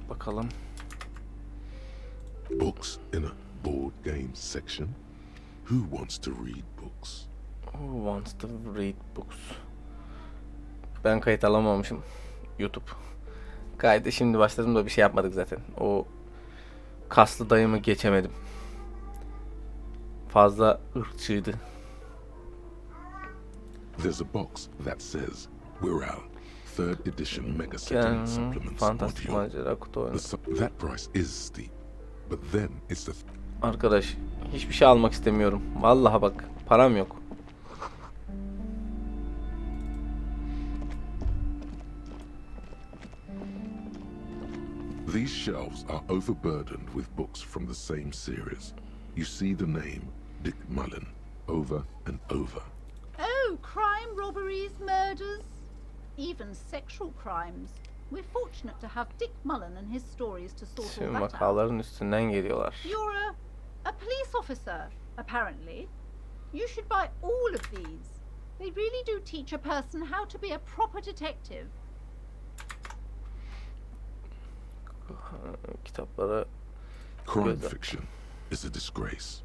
Bakalım. Books in a board game section. Who wants to read books? Who wants to read books? Ben kayıt alamamışım. YouTube. Kaydı şimdi başladım da bir şey yapmadık zaten. O kaslı dayımı geçemedim. Fazla ırkçıydı. There's a box that says We're Out, 3rd edition mega setting supplements Fantastik module. macera kutu oyunu. That price is steep, but then it's the Arkadaş hiçbir şey almak istemiyorum. Vallahi bak param yok. These shelves are overburdened with books from the same series. You see the name Dick Mullen over and over. Oh, crime, robberies, murders, even sexual crimes. We're fortunate to have Dick Mullen and his stories to sort all Şimdi that out. vakaların üstünden geliyorlar. You're a police officer, apparently. You should buy all of these. They really do teach a person how to be a proper detective. Kitaplara Crime Good. fiction is a disgrace.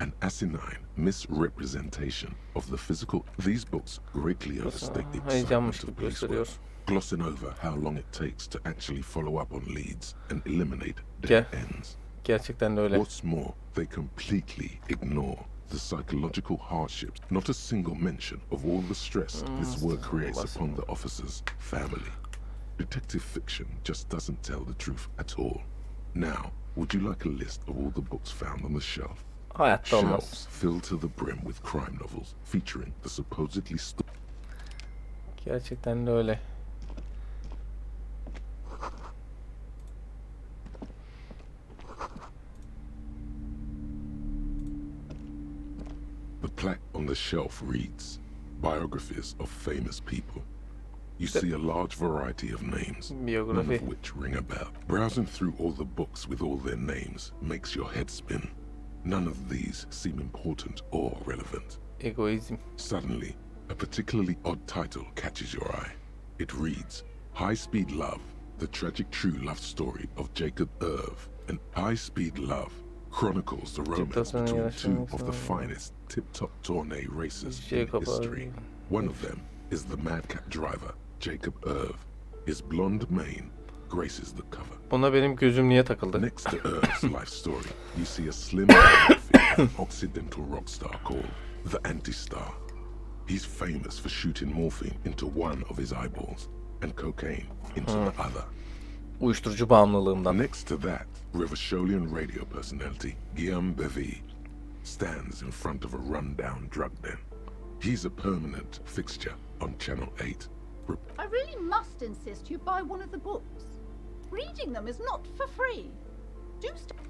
An asinine misrepresentation of the physical. These books greatly overstate the heyecanmış excitement of gibi police gösteriyor. work, glossing over how long it takes to actually follow up on leads and eliminate Ge- dead ends. Gerçekten de öyle. What's more, they completely ignore the psychological hardships, not a single mention of all the stress this work creates upon the officer's family. Detective fiction just doesn't tell the truth at all. Now, would you like a list of all the books found on the shelf? Hayatta olmaz. Shelves filled to the brim with crime novels featuring the supposedly Gerçekten de öyle. The plaque on the shelf reads, Biographies of famous people. You see a large variety of names, none Biyografi. of which ring a bell. Browsing through all the books with all their names makes your head spin. None of these seem important or relevant. Egoizm. Suddenly, a particularly odd title catches your eye. It reads, High Speed Love, the tragic true love story of Jacob Irv. And High Speed Love chronicles the romance between two of the finest tip-top tourney racers in Jacob history. Irv. One of them is the madcap driver, Jacob Irv. His blonde mane graces the cover. Buna benim gözüm niye takıldı? Next to Irv's life story, you see a slim biography of Occidental rock star called the Anti-Star. He's famous for shooting morphine into one of his eyeballs and cocaine into the other. Uyuşturucu bağımlılığımdan. Next to that, Rivasholian radio personality Guillaume Bevy stands in front of a run-down drug den. He's a permanent fixture on Channel 8. I really must insist you buy one of the books. Reading them is not for free.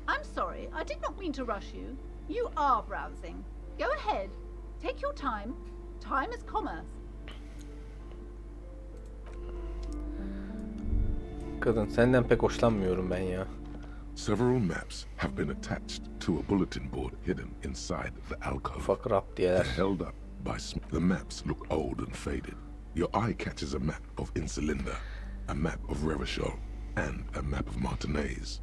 I'm sorry, I did not mean to rush you. You are browsing. Go ahead. Take your time. Time is commerce. Kadın senden pek hoşlanmıyorum ben ya. Several maps have been attached to a bulletin board hidden inside the alcove. Ufak rap diyeler. They're held up by the maps look old and faded. Your eye catches a map of Insulinda, a map of Revachol, and a map of Martinez.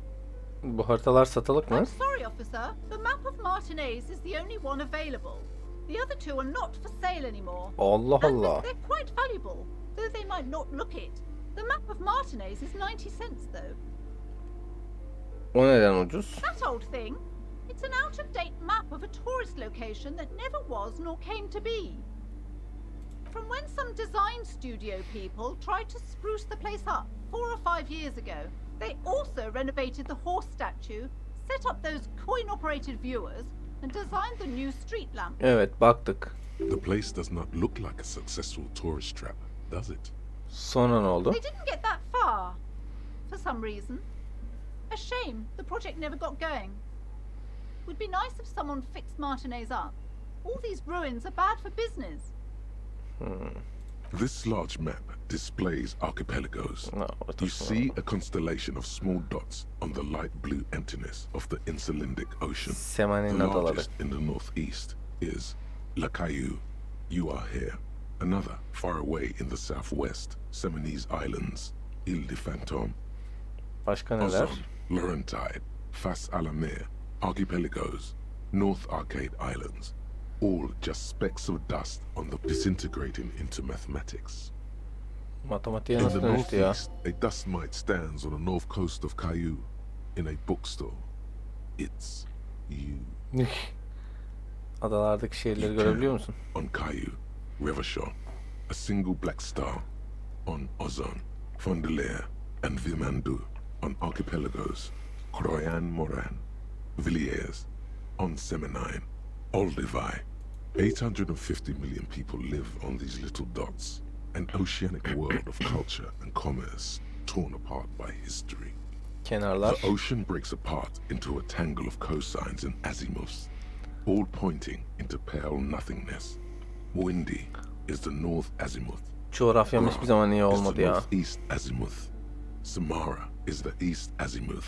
Bu haritalar satılık mı? I'm sorry, officer. The map of Martinez is the only one available. The other two are not for sale anymore. Allah And Allah. they're quite valuable, though they might not look it. The map of Martinez is 90 cents, though. O neden ucuz? That old thing. It's an out-of-date map of a tourist location that never was nor came to be. From when some design studio people tried to spruce the place up 4 or 5 years ago. They also renovated the horse statue, set up those coin-operated viewers, and designed the new street lamp. Evet baktık. The place does not look like a successful tourist trap, does it? Sonra ne oldu? They didn't get that far, for some reason. A shame the project never got going. Would be nice if someone fixed Martinez up. All these ruins are bad for business. This large map displays archipelagos. No, You see a constellation of small dots on the light blue emptiness of the Insulindic Ocean. The Semanin adaları. largest in the northeast is La Caillou. You are here. Another, far away in the southwest, Seminese Islands, Ile de Fantôme. Başka neler? Ozon, Laurentide, Fas Alamir, Archipelagos, North Arcade Islands, all just specks of dust on the disintegrating into mathematics. Matematiğe In the nasıl dönüştü ya? northeast, a dust mite stands on the north coast of Caillou in a bookstore. It's you. Adalardaki şehirleri You görebiliyor can. musun? On Caillou, Revachon, a single black star. On Ozon, Fondelier, and Vimandu. On Archipelagos, Croyan Moran, Villiers. On Seminine, Olduvai. 850 million people live on these little dots. An oceanic world of culture and commerce torn apart by history. Kenarlar. The ocean breaks apart into a tangle of cosines and azimuths, all pointing into pale nothingness. Windy is the north azimuth. Coğrafyam hiçbir zaman iyi is olmadı the ya. northeast azimuth. Samara is the east azimuth.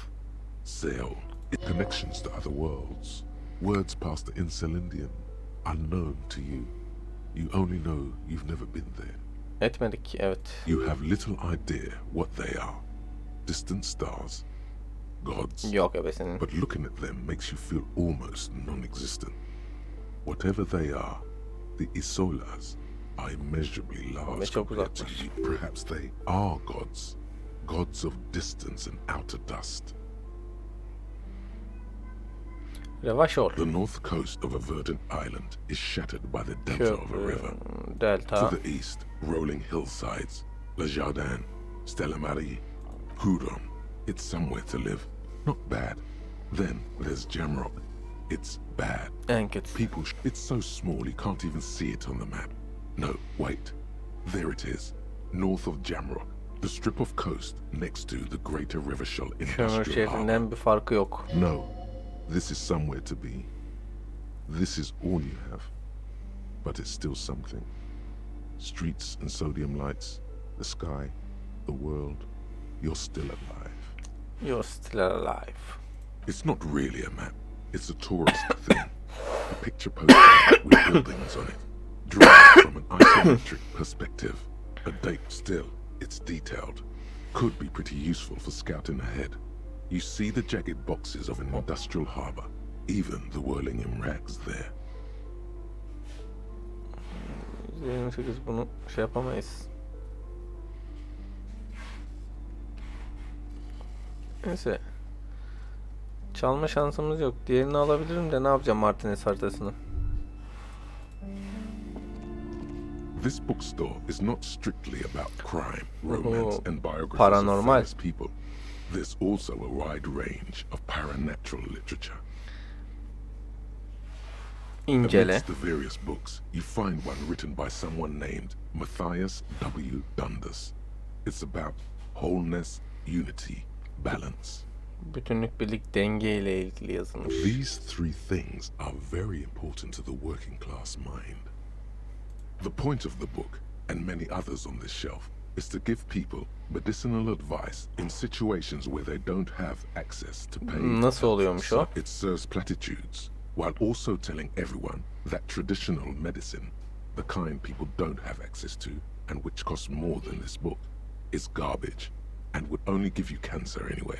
Seol, it connections to other worlds. Words past the Insulindian, unknown to you. You only know you've never been there. Etmedik, evet. You have little idea what they are. Distant stars, gods. Yok ebesinin. But looking at them makes you feel almost non-existent. Whatever they are, the Isolas are immeasurably large çok compared to uzaklar. you. Perhaps they are gods, gods of distance and outer dust. Revachol. The north coast of a verdant island is shattered by the delta of a river. Delta. To the east, rolling hillsides, Le Jardin, Stella Marie, Hudon. It's somewhere to live. Not bad. Then there's Jamrock. It's bad. En kötü. People, it's so small you can't even see it on the map. No, wait. There it is. North of Jamrock. The strip of coast next to the greater Revachol Kömür industrial harbor. şehrinden bir farkı yok. No, this is somewhere to be. This is all you have. But it's still something. Streets and sodium lights, the sky, the world. You're still alive. You're still alive. It's not really a map. It's a tourist thing. A picture postcard with buildings on it. Drawn from an isometric perspective. A date still. It's detailed. Could be pretty useful for scouting ahead. You see the jagged boxes of an industrial harbor. Even the whirling in rags there. 28 bunu şey yapamayız. Neyse. Çalma şansımız yok. Diğerini alabilirim de ne yapacağım Martinez haritasını? This bookstore is not strictly about crime, romance, and biographies Paranormal. of famous people. There's also a wide range of paranatural literature. İncele. Amidst the various books, you find one written by someone named Matthias W. Dundas. It's about wholeness, unity, balance. Bütünlük, birlik, denge ile ilgili yazılmış. These three things are very important to the working class mind. The point of the book, and many others on this shelf, is to give people medicinal advice in situations where they don't have access to paid Nasıl help. oluyormuş o? So it serves platitudes, while also telling everyone that traditional medicine, the kind people don't have access to, and which costs more than this book, is garbage, and would only give you cancer anyway,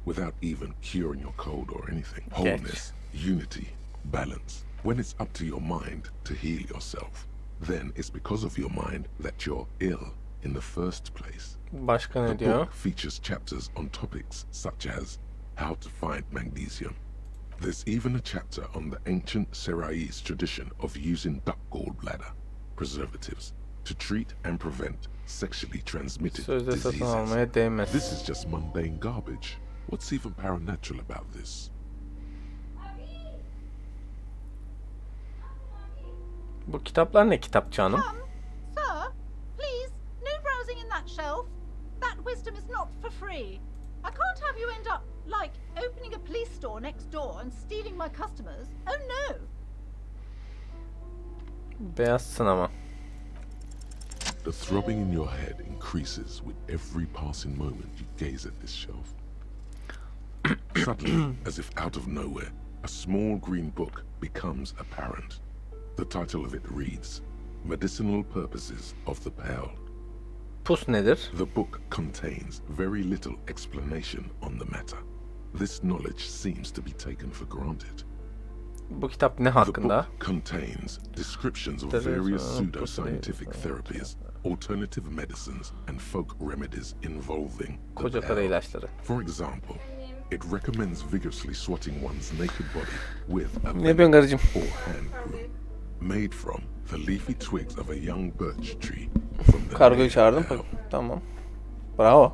without even curing your cold or anything. Wholeness, unity, balance. When it's up to your mind to heal yourself, then it's because of your mind that you're ill in the first place. Başka The ne diyor? book features chapters on topics such as how to find magnesium. There's even a chapter on the ancient Seraïs tradition of using duck gallbladder preservatives to treat and prevent sexually transmitted Sözde satın diseases. almaya değmez. This is just mundane garbage. What's even paranatural about this? Bu kitaplar ne kitap canım? Sir, please, no browsing in that shelf. That wisdom is not for free. I can't have you end up, like, opening a police store next door and stealing my customers. Oh no! Beyazsın ama. The throbbing in your head increases with every passing moment you gaze at this shelf. Suddenly, as if out of nowhere, a small green book becomes apparent. The title of it reads, Medicinal Purposes of the Pearl. Pus nedir? The book contains very little explanation on the matter. This knowledge seems to be taken for granted. Bu kitap ne The hakkında? book contains descriptions of There is, various pus pseudoscientific değil. therapies, alternative medicines, and folk remedies involving the Koca karı bell. ilaçları. For example, it recommends vigorously swatting one's naked body with a Ne yapıyorsun karıcığım? or hand brew made from the leafy twigs of a young birch tree from the Kargoyu native çağırdım. bell. Tamam. Bravo.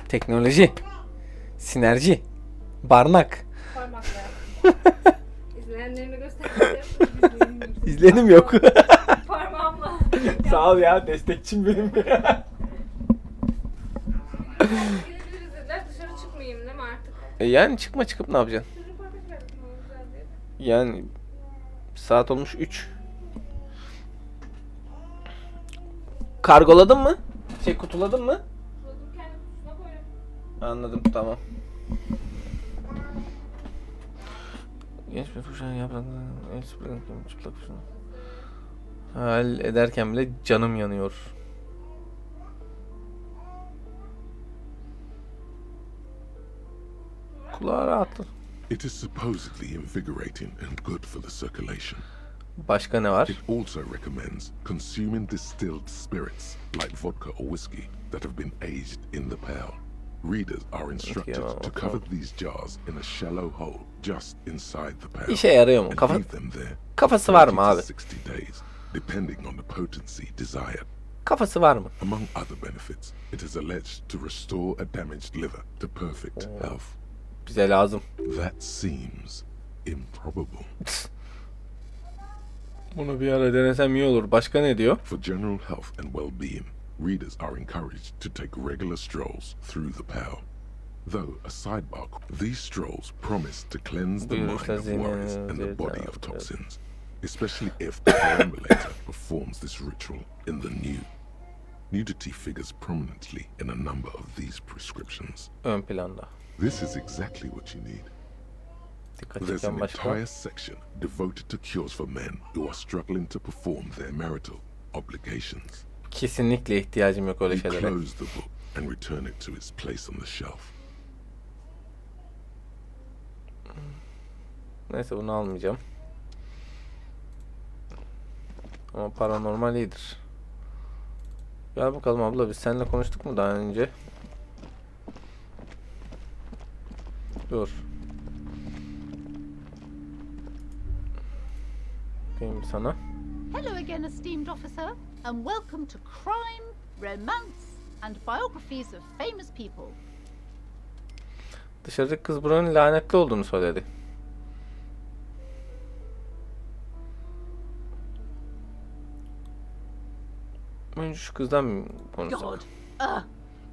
Teknoloji. Sinerji. Barnak. Parmakla. İzleyenlerime göstermek İzlenim yok. Parmağımla. Sağ ol ya, destekçim benim. Gidebiliriz dediler, dışarı çıkmayayım değil mi artık? Yani çıkıp ne yapacaksın? Çocuk parmak verdim ne olacak diye. Yani saat olmuş 3. Kargoladın mı? Kutuladın mı? Kuladım kendi kutusuna koyuyorum. Anladım, tamam. Genç bir kuşağın yapraklarını çıplak kuşağın. Hal ederken bile canım yanıyor. Kulağa rahatlı. It is supposedly invigorating and good for the circulation. Başka ne var? It also recommends consuming distilled spirits like vodka or whiskey that have been aged in the pail. Readers are instructed to cover these jars in a shallow hole just inside the pail İşe yarıyor mu? and Kafa, leave them there kafası var 30 mı to abi? 60 days, depending on the potency desired. Kafası var mı? Among other benefits, it is alleged to restore a damaged liver to perfect health. Bize lazım. That seems improbable. Bunu bir ara denesem iyi olur. Başka ne diyor? For general health and well-being, readers are encouraged to take regular strolls through the pail. Though a sidebar, these strolls promise to cleanse the mind of worries and the body of toxins, especially if the perambulator performs this ritual in the nude. Nudity figures prominently in a number of these prescriptions. Ön planda. This is exactly what you need. Dikkat There's çeken an başka. entire section devoted to cures for men who are struggling to perform their marital obligations. Kesinlikle ihtiyacım yok öyle You şeylere. close the book and return it to its place on the shelf. Neyse, bunu almayacağım. Ama paranormal iyidir. Gel bakalım abla, biz seninle konuştuk mu daha önce? Dur. Bakayım sana. Hello again, esteemed officer, and welcome to crime, romance, and biographies of famous people. Dışarıdaki kız buranın lanetli olduğunu söyledi. Önce şu kızdan konuşsak. God,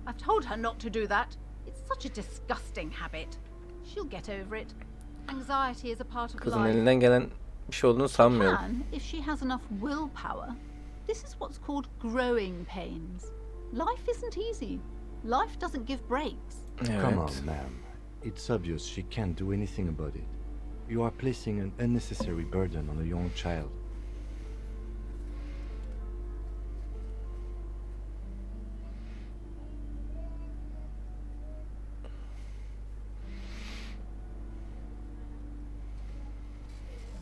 I've told her not to do that. It's such a disgusting habit. She'll get over it. Anxiety is a part of Kızın life. elinden gelen bir şey olduğunu sanmıyorum. Can, if she has enough willpower. This is what's called growing pains. Life isn't easy. Life doesn't give breaks. Evet. Come on, ma'am. It's obvious she can't do anything about it. You are placing an unnecessary burden on a young child.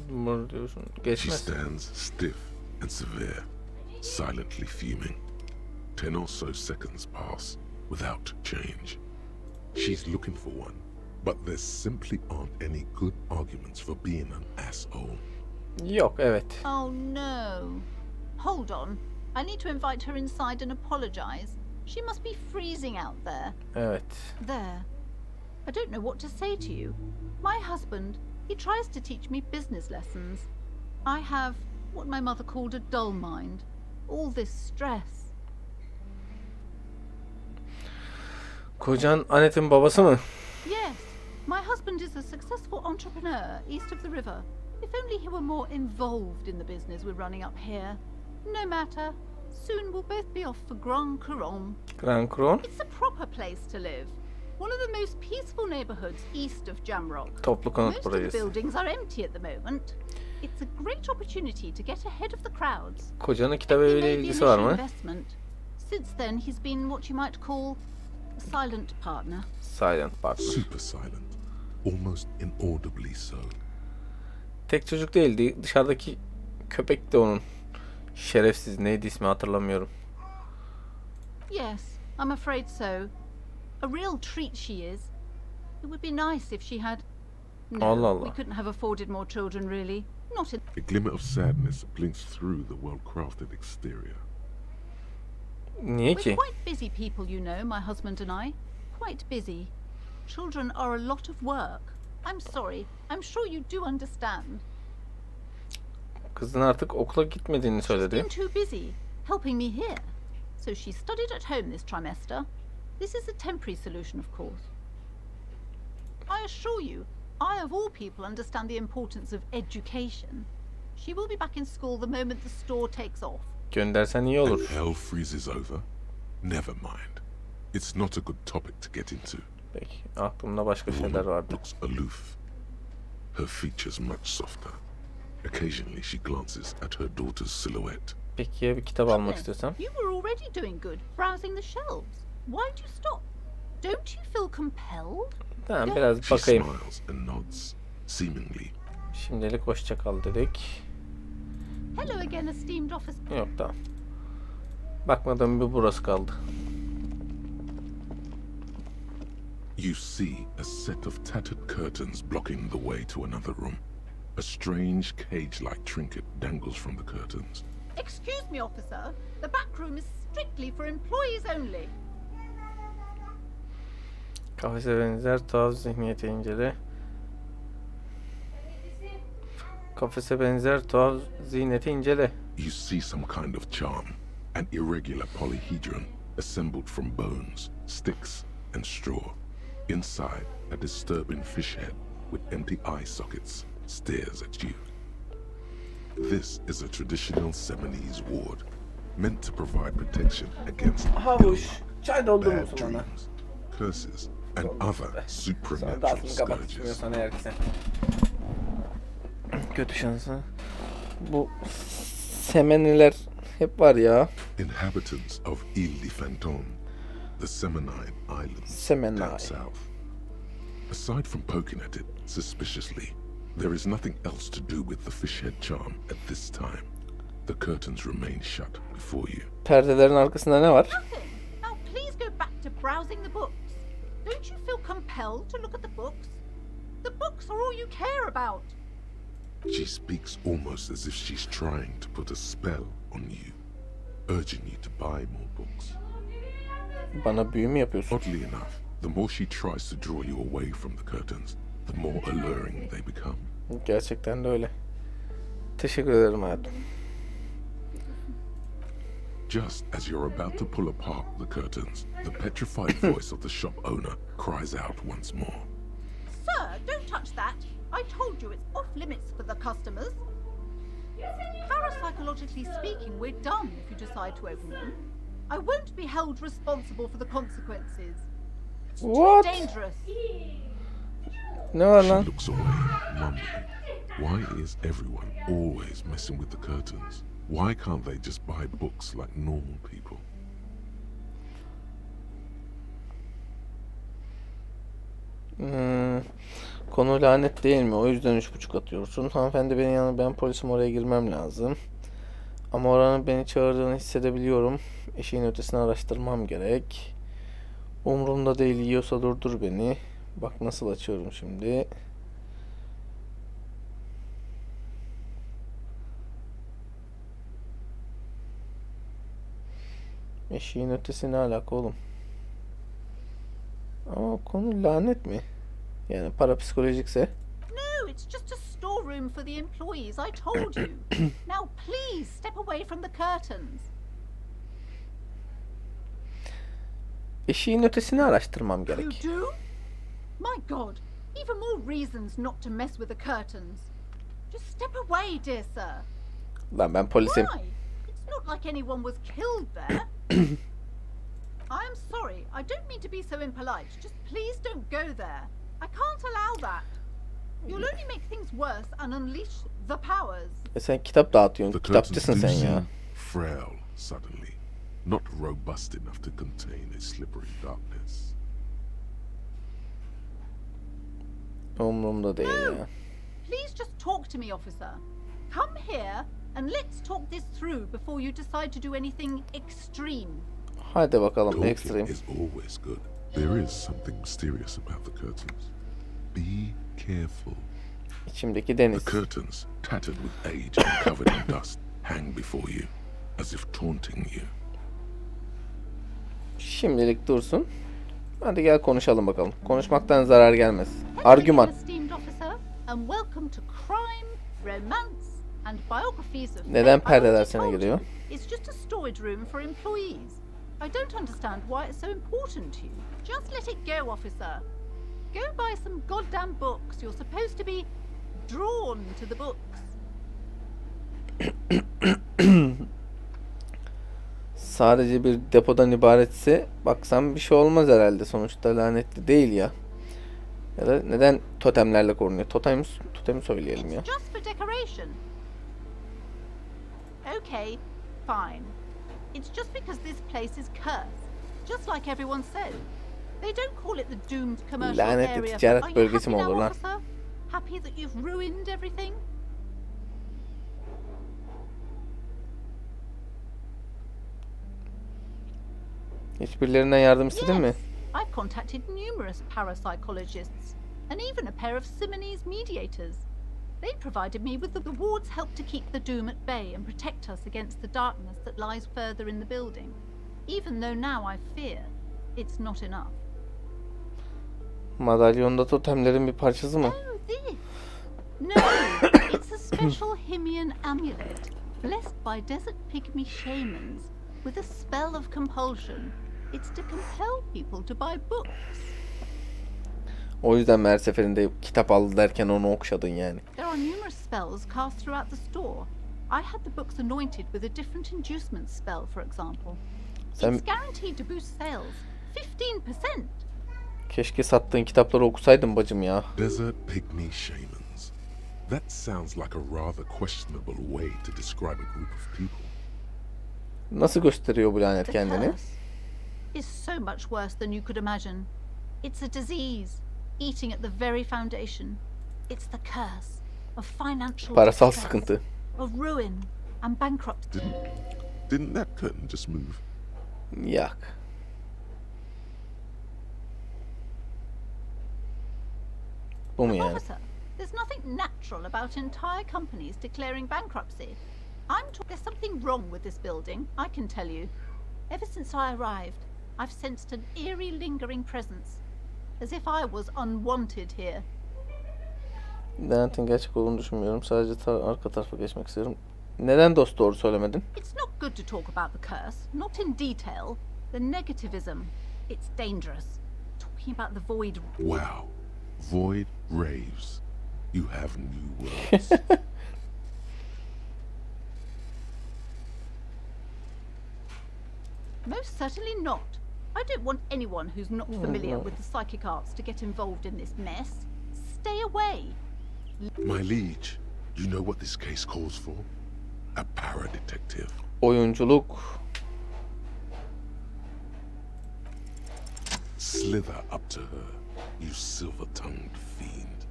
Bunu diyorsun. She Geçmez. stands stiff and severe, silently fuming. 10 or so seconds pass without change. She's looking for one, but there simply aren't any good arguments for being an asshole. Yok, evet. Oh no. Hold on. I need to invite her inside and apologize. She must be freezing out there. Evet. There. I don't know what to say to you. My husband, he tries to teach me business lessons. I have what my mother called a dull mind. All this stress. Kocan Anet'in babası mı? Yes, my husband is a successful entrepreneur east of the river. If only he were more involved in the business we're running up here. No matter. Soon we'll both be off for Grand Couronne. Grand Kron. It's a proper place to live. One of the most peaceful neighborhoods east of Jamrock. Toplu konut Most of the projesi. buildings are empty at the moment. It's a great opportunity to get ahead of the crowds. Kocanın It kitap eviyle may be ilgisi var initial mı? investment. Since then, he's been what you might call a silent partner. Silent partner. Super silent, almost inaudibly so. Tek çocuk değildi. Dışarıdaki köpek de onun. Şerefsiz. Neydi ismi hatırlamıyorum. Yes, I'm afraid so. A real treat she is. It would be nice if she had... No, Allah Allah. we couldn't have afforded more children, really. Not in... A glimmer of sadness blinks through the well-crafted exterior. Niye We're ki? quite busy people, you know, my husband and I. Quite busy. Children are a lot of work. I'm sorry. I'm sure you do understand. Kızın artık okula gitmediğini She's söyledi. been too busy helping me here. So she studied at home this trimester. This is a temporary solution, of course. I assure you, I of all people understand the importance of education. She will be back in school the moment the store takes off. Göndersen iyi And olur. hell freezes over? Never mind. It's not a good topic to get into. Peki. Aklımda başka The şeyler woman vardı. looks aloof. Her features much softer. Occasionally she glances at her daughter's silhouette. Peki ya bir kitap almak Goodness, istiyorsam? you were already doing good, browsing the shelves. Why'd you stop? Don't you feel compelled? Tamam biraz She bakayım. smiles and nods, seemingly. Şimdilik hoşça kal dedik. Hello again, esteemed officer. Yok tamam. Bakmadan bir burası kaldı. You see a set of tattered curtains blocking the way to another room. A strange cage-like trinket dangles from the curtains. Excuse me, officer. The back room is strictly for employees only. Kafese benzer tuhaf zihniyeti incele. Kafese benzer tuhaf zihniyeti incele. You see some kind of charm, an irregular polyhedron assembled from bones, sticks, and straw. Inside, a disturbing fish head with empty eye sockets stares at you. This is a traditional Seminese ward, meant to provide protection against Havuç. Çay doldurur bad musun bana? dreams, curses, and other Sana da supernatural ağzını kapat scourges. istiyorsan eğer ki sen. Kötü şansı. Bu semeniler hep var ya. Inhabitants of Ile de Fantôme, the Semenine Islands Semenine. down south. Aside from poking at it suspiciously, there is nothing else to do with the fishhead charm at this time. The curtains remain shut before you. Perdelerin arkasında ne var? Nothing. Now please go back to browsing the books. Don't you feel compelled to look at the books? The books are all you care about. She speaks almost as if she's trying to put a spell on you, urging you to buy more books. Bana büyü mü yapıyorsun? Oddly enough, the more she tries to draw you away from the curtains, the more alluring they become. Gerçekten de öyle. Teşekkür ederim hayatım. Just as you're about to pull apart the curtains, the petrified voice of the shop owner cries out once more. Sir, don't touch that. I told you it's off limits for the customers. Parapsychologically speaking, we're done if you decide to open them. I won't be held responsible for the consequences. It's What? too dangerous. Ne var She lan? looks away, mumbling. Why is everyone always messing with the curtains? Why can't they just buy books like normal people? Konu lanet değil mi? O yüzden 3,5 atıyorsun. Hanımefendi beni yanına, ben polisim, oraya girmem lazım. Ama oranın beni çağırdığını hissedebiliyorum. Eşiğin ötesini araştırmam gerek. Umurumda değil, yiyorsa durdur beni. Bak nasıl açıyorum şimdi. Eşiğin ötesi ne alaka oğlum? Ama konu lanet mi? Yani parapsikolojikse. No, it's just a storeroom for the employees, I told you. Now please step away from the curtains. Eşiğin ötesini araştırmam You gerek. do? My God, even more reasons not to mess with the curtains. Just step away, dear sir. Lan ben polisim. Why? It's not like anyone was killed there. I am sorry, I don't mean to be so impolite. Just please don't go there. I can't allow that. You'll only make things worse and unleash the powers. Sen kitap dağıtıyorsun. The curtains Kitapçısın do sen ya. seem frail suddenly, not robust enough to contain a slippery darkness. Umurumda değil ya. Please just talk to me, officer. Come here and let's talk this through before you decide to do anything extreme. Hadi bakalım Talking ekstrem. is always good. There is something mysterious about the curtains. Be careful. İçimdeki deniz. The curtains, tattered with age and covered in dust, hang before you, as if taunting you. Şimdilik dursun. Hadi gel konuşalım bakalım. Konuşmaktan zarar gelmez. Argüman. Esteemed officer, and welcome to crime, romance, and biographies of Neden fame. I perdeler already sana told giriyor? you, it's just a storage room for employees. I don't understand why it's so important to you. Just let it go, officer. Go buy some goddamn books. You're supposed to be drawn to the books. Sadece bir depodan ibaretse baksam bir şey olmaz herhalde. Sonuçta lanetli değil ya. Ya da neden totemlerle korunuyor? Totemi söyleyelim ya. It's just for decoration. Okay, fine. It's just because this place is cursed, just like everyone said. They don't call it the doomed commercial Lanetli area. ticaret Are you bölgesi happy mi now, olur lan? officer? Happy that you've ruined everything? Hiçbirilerinden yardım istedin mi? Yes, I've contacted numerous parapsychologists and even a pair of Simonese mediators. They provided me with the ward's help to keep the doom at bay and protect us against the darkness that lies further in the building. Even though now I fear it's not enough. Madalyonda totemlerin bir parçası mı? Oh, this? No, it's a special Himian amulet, blessed by desert pygmy shamans with a spell of compulsion. It's to compel people to buy books. O yüzden her seferinde kitap al derken onu okşadın yani. There are numerous spells cast throughout the store. I had the books anointed with a different inducement spell, for example. Sen It's guaranteed to boost sales 15%. keşke sattığın kitapları okusaydın bacım ya. Desert pygmy shamans. That sounds like a rather questionable way to describe a group of people. Nasıl gösteriyor bu lanet The kendini? curse is so much worse than you could imagine. It's a disease eating at the very foundation. It's the curse of financial Parasal distress, sıkıntı. of ruin and bankruptcy. Didn't that curtain just move? Yak. Bu mu yani? Officer, there's nothing natural about entire companies declaring bankruptcy. There's something wrong with this building, I can tell you. Ever since I arrived, I've sensed an eerie lingering presence, as if I was unwanted here. Lanetin gerçek olduğunu düşünmüyorum. Sadece arka tarafa geçmek istiyorum. Neden dost doğru söylemedin? It's not good to talk about the curse, not in detail. The negativism, it's dangerous. Talking about the void. Wow. Void raves. You have new words. Most certainly not. I don't want anyone who's not familiar with the psychic arts to get involved in this mess. Stay away. My liege, you know what this case calls for? A para-detective. Oyunculuk. Slither up to her, you silver-tongued fiend.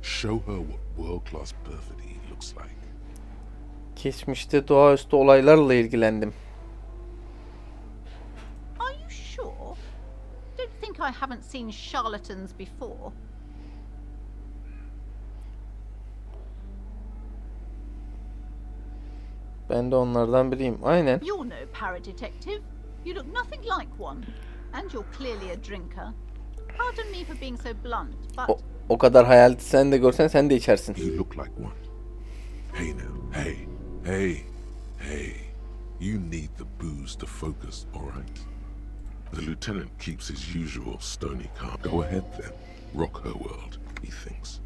Show her what world-class perfidy looks like. Geçmişte doğaüstü olaylarla ilgilendim. Are you sure? Don't think I haven't seen charlatans before. Ben de onlardan biriyim. Aynen. You're no para-detective. You look nothing like one. And you're clearly a drinker. Pardon me for being so blunt, but... O kadar hayaleti sen de görsen sen de içersin. You look like one. Hey now, hey. You need the booze to focus, alright? The lieutenant keeps his usual stony calm. Go ahead then. Rock her world, he thinks.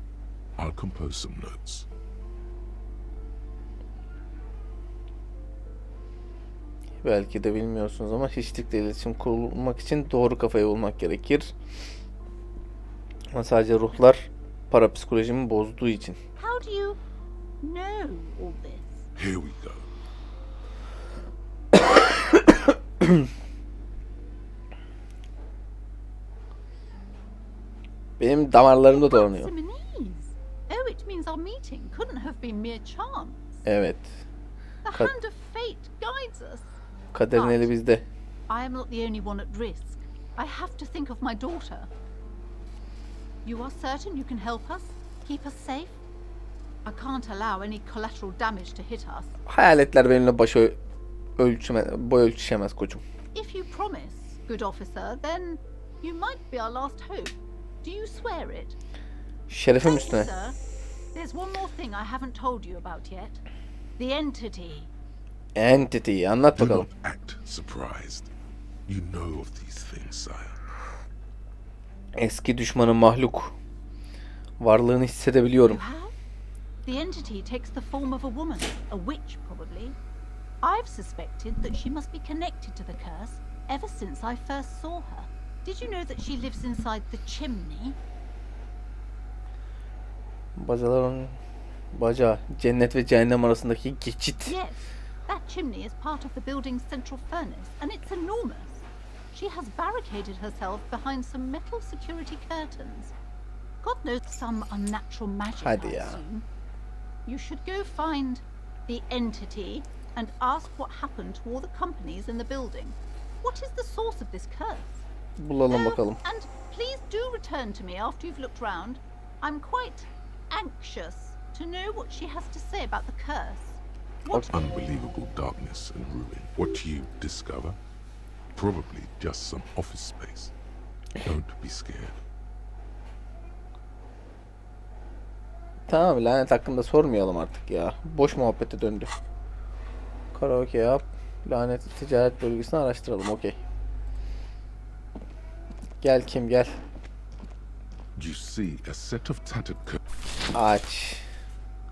I'll compose some notes. Belki de bilmiyorsunuz ama hiçlikle iletişim kurulmak için doğru kafayı bulmak gerekir. Ama sadece ruhlar parapsikolojimi bozduğu için. How do you know all this? Here we go. Benim damarlarımda dolanıyor. Proximities. Oh, it means our meeting couldn't have been mere chance. Evet. The Cut. hand of fate guides us. Kaderin eli bizde. I am not the only one at risk. I have to think of my daughter. You are certain you can help us? Keep us safe? I can't allow any collateral damage to hit us. Hayaletler benimle boy ölçüşemez koçum. If you promise, good officer, then you might be our last hope. Do you swear it? Şerefim üstüne. Sir, there's one more thing I haven't told you about yet. The entity. Entity. Anlat Do bakalım. not act surprised. You know of these things, sire. Eski düşmanın mahluk. Varlığını hissedebiliyorum. You have? The entity takes the form of a woman, a witch probably. I've suspected that she must be connected to the curse ever since I first saw her. Did you know that she lives inside the chimney? Bacağı. Cennet ve cehennem arasındaki geçit. Yes, that chimney is part of the building's central furnace, and it's enormous. She has barricaded herself behind some metal security curtains. God knows some unnatural magic, Hadi I ya. assume. You should go find the entity and ask what happened to all the companies in the building. What is the source of this curse? Bulalım Oh, bakalım. and please do return to me after you've looked round. I'm quite anxious to know what she has to say about the curse. What Unbelievable darkness and ruin. What you discover? Probably just some office space. Don't be scared. Tamam, lanet hakkında sormayalım artık ya. Boş muhabbete döndü. Karaoke yap. Lanetli ticaret bölgesini araştıralım. Okey. Gel kim gel. You see a set of tattered curtains. Aç.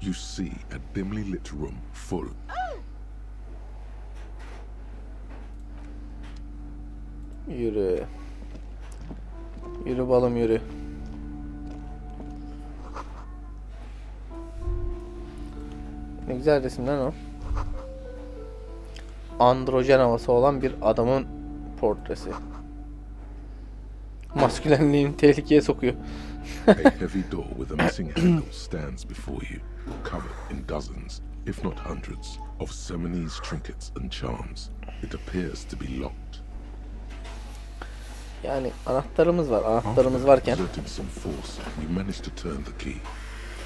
You see a dimly lit room full. Yürü. Yürü balım yürü. Ne güzel resim lan o. Androjen havası olan bir adamın portresi. Maskülenliğini tehlikeye sokuyor. A heavy door with a missing handle stands before you, covered in dozens, if not hundreds, of Seminese trinkets and charms. It appears to be locked. Yani anahtarımız var. Anahtarımız After varken exerting some force, you manage to turn the key.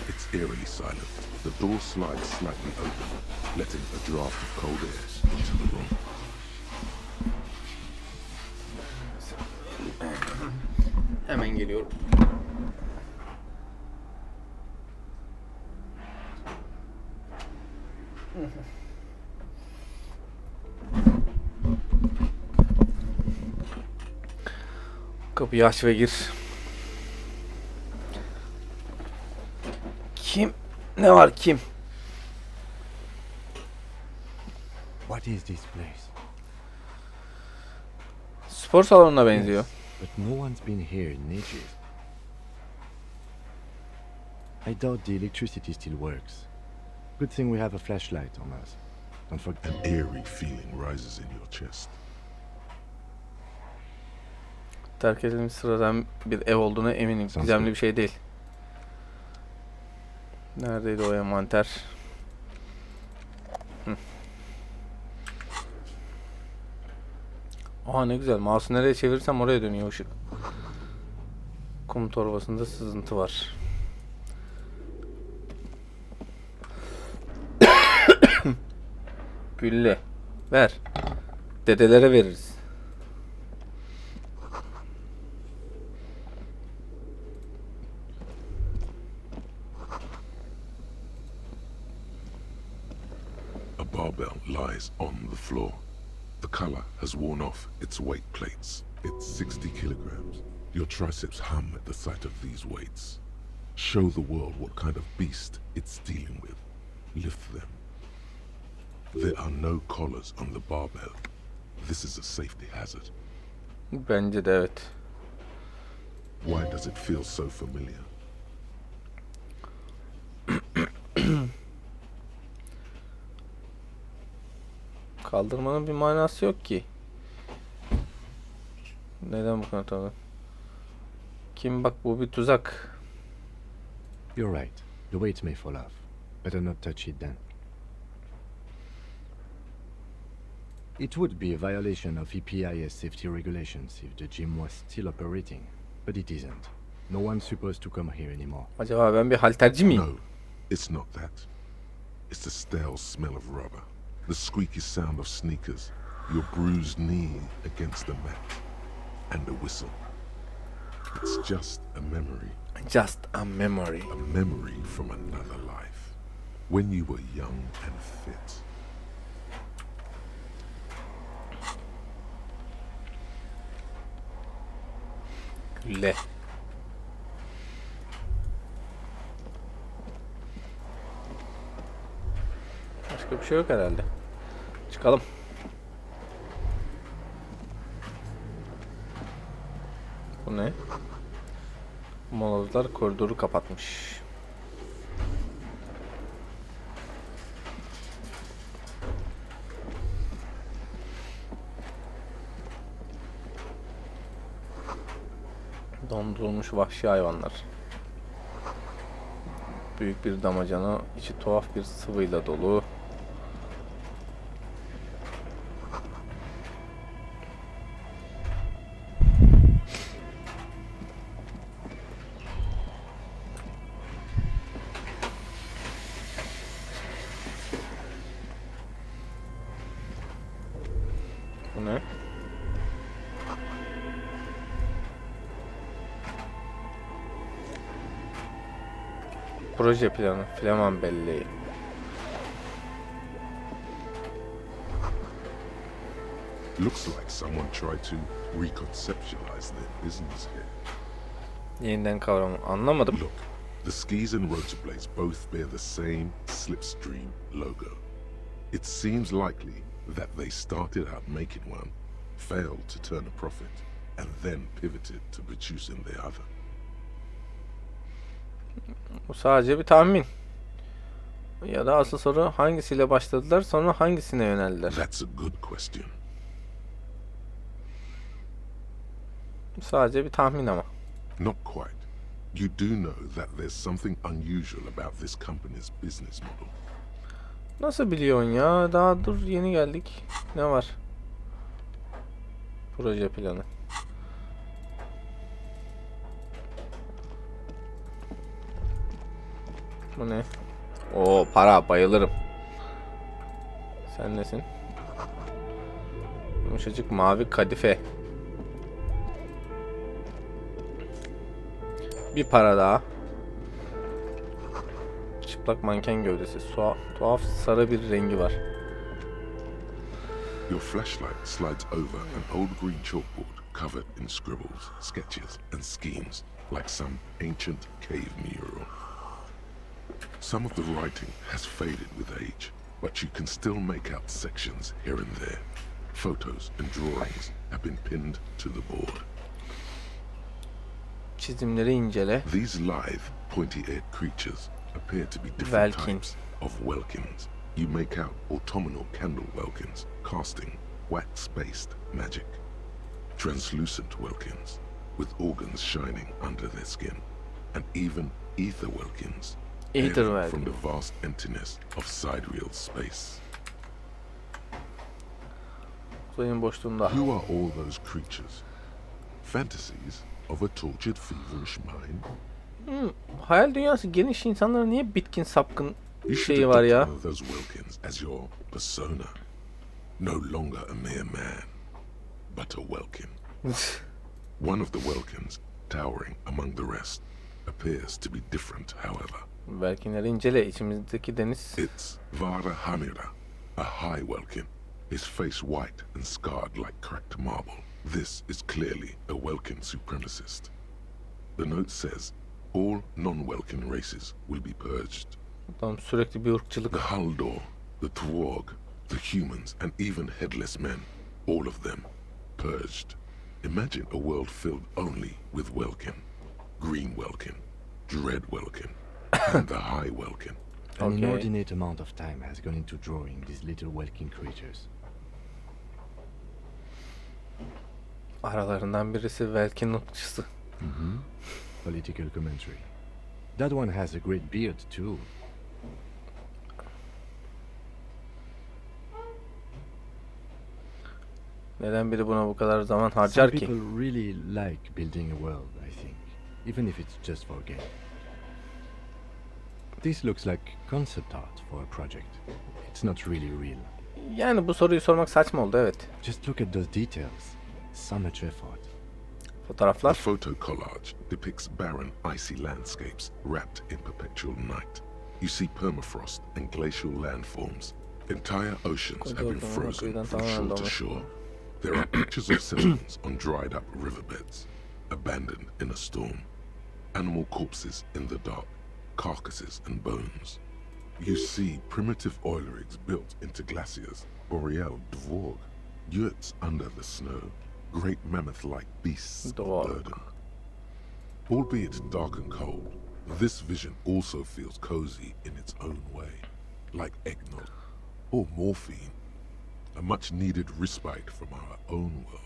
It's eerily silent. The door slides slightly open, letting a draft of cold air into the room. hemen geliyorum. Kapıyı aç ve gir. Kim? Ne var kim? What is this place? Spor salonuna benziyor. But no one's been here in ages. I doubt the electricity still works. Good thing we have a flashlight on us. Don't forget. An eerie feeling rises in your chest. Terk edilmiş sıradan bir ev olduğuna eminim. Sounds Gizemli good. bir şey değil. Neredeydi o envanter? Hı. Aa ne güzel. Mouse'u nereye çevirirsem oraya dönüyor ışık. Kum torbasında sızıntı var. Gülle. Ver. Dedelere veririz. A barbell lies on the floor. The color has worn off its weight plates. It's 60 kilograms. Your triceps hum at the sight of these weights. Show the world what kind of beast it's dealing with. Lift them. There are no collars on the barbell. This is a safety hazard. Bence de evet. Why does it feel so familiar? Kaldırmanın bir manası yok ki. Neden bu kadar tanıdın? Kim bak bu bir tuzak. You're right. The weight may fall off. Better not touch it then. It would be a violation of EPIS safety regulations if the gym was still operating, but it isn't. No one's supposed to come here anymore. Acaba ben bir halterci miyim? No, it's not that. It's the stale smell of rubber, the squeaky sound of sneakers, your bruised knee against the mat, and the whistle. It's just a memory. Just a memory. A memory from another life. When you were young and fit. Gülle. Başka bir şey yok herhalde. Çıkalım. Bu ne? Molozlar koridoru kapatmış. Dondurulmuş vahşi hayvanlar. Büyük bir damacana, içi tuhaf bir sıvıyla dolu. Bu ne? Proje planı, Fleman belleği. Looks like someone tried to reconceptualize their business here. Yeniden kavramı anlamadım. Look, the skis and rotorblades both bear the same slipstream logo. It seems likely that they started out making one, failed to turn a profit, and then pivoted to producing the other. Bu sadece bir tahmin. Ya da asıl soru hangisiyle başladılar sonra hangisine yöneldiler? That's a good question. Bu sadece bir tahmin ama. Not quite. You do know that there's something unusual about this company's business model. Nasıl biliyorsun ya? Daha dur yeni geldik. Ne var? Proje planı. Bu ne? Oo para bayılırım. Sen nesin? Yumuşacık mavi kadife. Bir para daha. Çıplak manken gövdesi. Tuhaf sarı bir rengi var. Your flashlight slides over an old green chalkboard covered in scribbles, sketches, and schemes, like some ancient cave mural. Some of the writing has faded with age, but you can still make out sections here and there. Photos and drawings have been pinned to the board. Çizimleri incele. These lithe, pointy-eared creatures appear to be different Welkins. types of welkins. You make out autumnal candle welkins, casting wax-based magic. Translucent welkins, with organs shining under their skin. And even ether welkins, Ether hailing from welkin. the vast emptiness of sidereal space. Uzayın boşluğunda. Who are all those creatures? Fantasies of a tortured, feverish mind? Hayal dünyası geniş insanların niye bitkin sapkın You should şeyi var adopt ya? one of those welkins as your persona. No longer a mere man, but a welkin. One of the welkins, towering among the rest, appears to be different, however. Belkinleri incele. İçimizdeki deniz. It's Vara Hamira, a high welkin, his face white and scarred like cracked marble. This is clearly a welkin supremacist. The note says, all non-welkin races will be purged. Tam sürekli bir ırkçılık. The Haldor, the Twarg, the humans, and even headless men, all of them, purged. Imagine a world filled only with Welkin. Green Welkin, Dread Welkin, and the High Welkin. An Okay. inordinate amount of time has gone into drawing these little welkin creatures. Aralarından birisi belki notçısı. Political commentary. That one has a great beard too. Neden biri buna bu kadar zaman harcar Some ki? people really like building a world, I think, even if it's just for a game. This looks like concept art for a project. It's not really real. Yani bu soruyu sormak saçma oldu, evet. Just look at those details. So much effort. The Fotoğraflar. photo collage depicts barren, icy landscapes wrapped in perpetual night. You see permafrost and glacial landforms. Entire oceans have been frozen from shore to shore. There are pictures of settlements on dried up riverbeds, abandoned in a storm. Animal corpses in the dark, carcasses and bones. You see primitive oil rigs built into glaciers, boreal dvorg, yurts under the snow, great mammoth-like beasts Dwarf. of burden. Albeit dark and cold, this vision also feels cozy in its own way, like eggnog or morphine, a much-needed respite from our own world.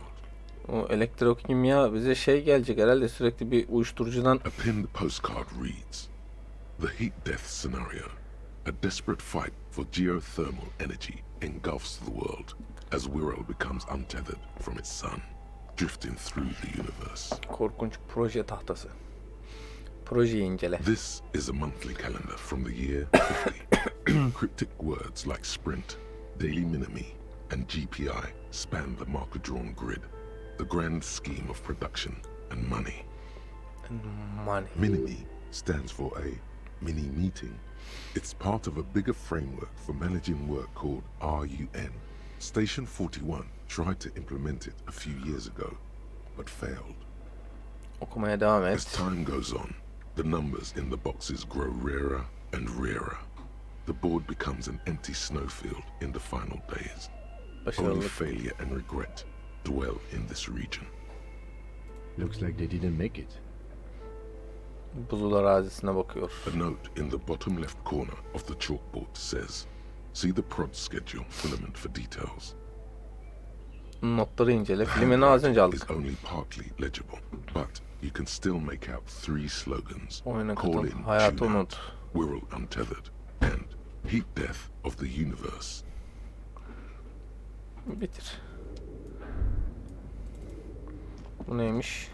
O elektrokimya bize şey gelecek herhalde, sürekli bir uyuşturucudan. A pinned postcard reads, "The heat death scenario. A desperate fight for geothermal energy engulfs the world as Wirral becomes untethered from its sun, drifting through the universe." Korkunç proje tahtası. Projeyi incele. This is a monthly calendar from the year 50. Cryptic words like sprint, daily minimi, and GPI span the marker-drawn grid, the grand scheme of production and money. Money. Minimi stands for a mini meeting. It's part of a bigger framework for managing work called RUN. Station 41 tried to implement it a few years ago, but failed. Okumaya devam As et. time goes on, the numbers in the boxes grow rarer and rarer. The board becomes an empty snowfield in the final days. Only Başarılı. failure and regret dwell in this region. Looks like they didn't make it. Buzul arazisine bakıyor. A note in the bottom left corner of the chalkboard says, "See the prod schedule filament for details." Notları incele. The Filmini az önce handwriting is aldık. only partly legible, but you can still make out three slogans: Oyuna "Call katıl, in, hayatı tune out, unut. Wirral untethered," and "Heat death of the universe." Bitir. Bu neymiş?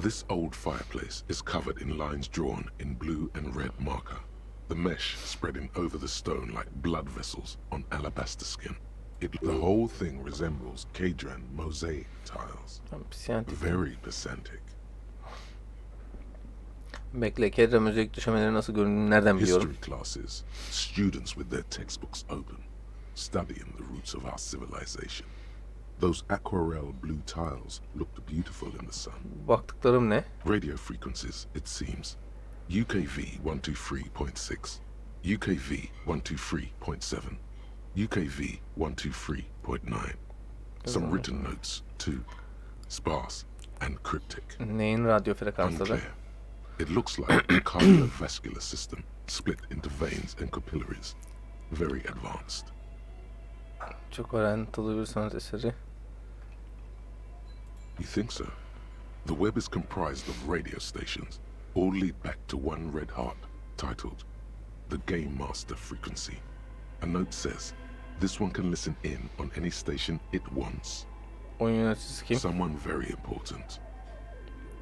This old fireplace is covered in lines drawn in blue and red marker, the mesh spreading over the stone like blood vessels on alabaster skin. The whole thing resembles Kadran mosaic tiles. Psiyantik. Very pesantic. Bekle, Kedra müzik düşemeleri nasıl göründüğünü nereden biliyorum? History classes, students with their textbooks open, studying the roots of our civilization. Those aquarelle blue tiles looked beautiful in the sun. Baktıklarım ne? Radio frequencies, it seems. UKV 123.6, UKV 123.7, UKV 123.9. Some written notes too, sparse and cryptic. Neyin radyo frekansları? Unclear. It looks like a cardiovascular system split into veins and capillaries. Very advanced. Çok ayrıntılı bir sanat eseri. You think so? The web is comprised of radio stations, all lead back to one red heart, titled The Game Master Frequency. A note says, this one can listen in on any station it wants. Oyun yöneticisi kim? Someone very important.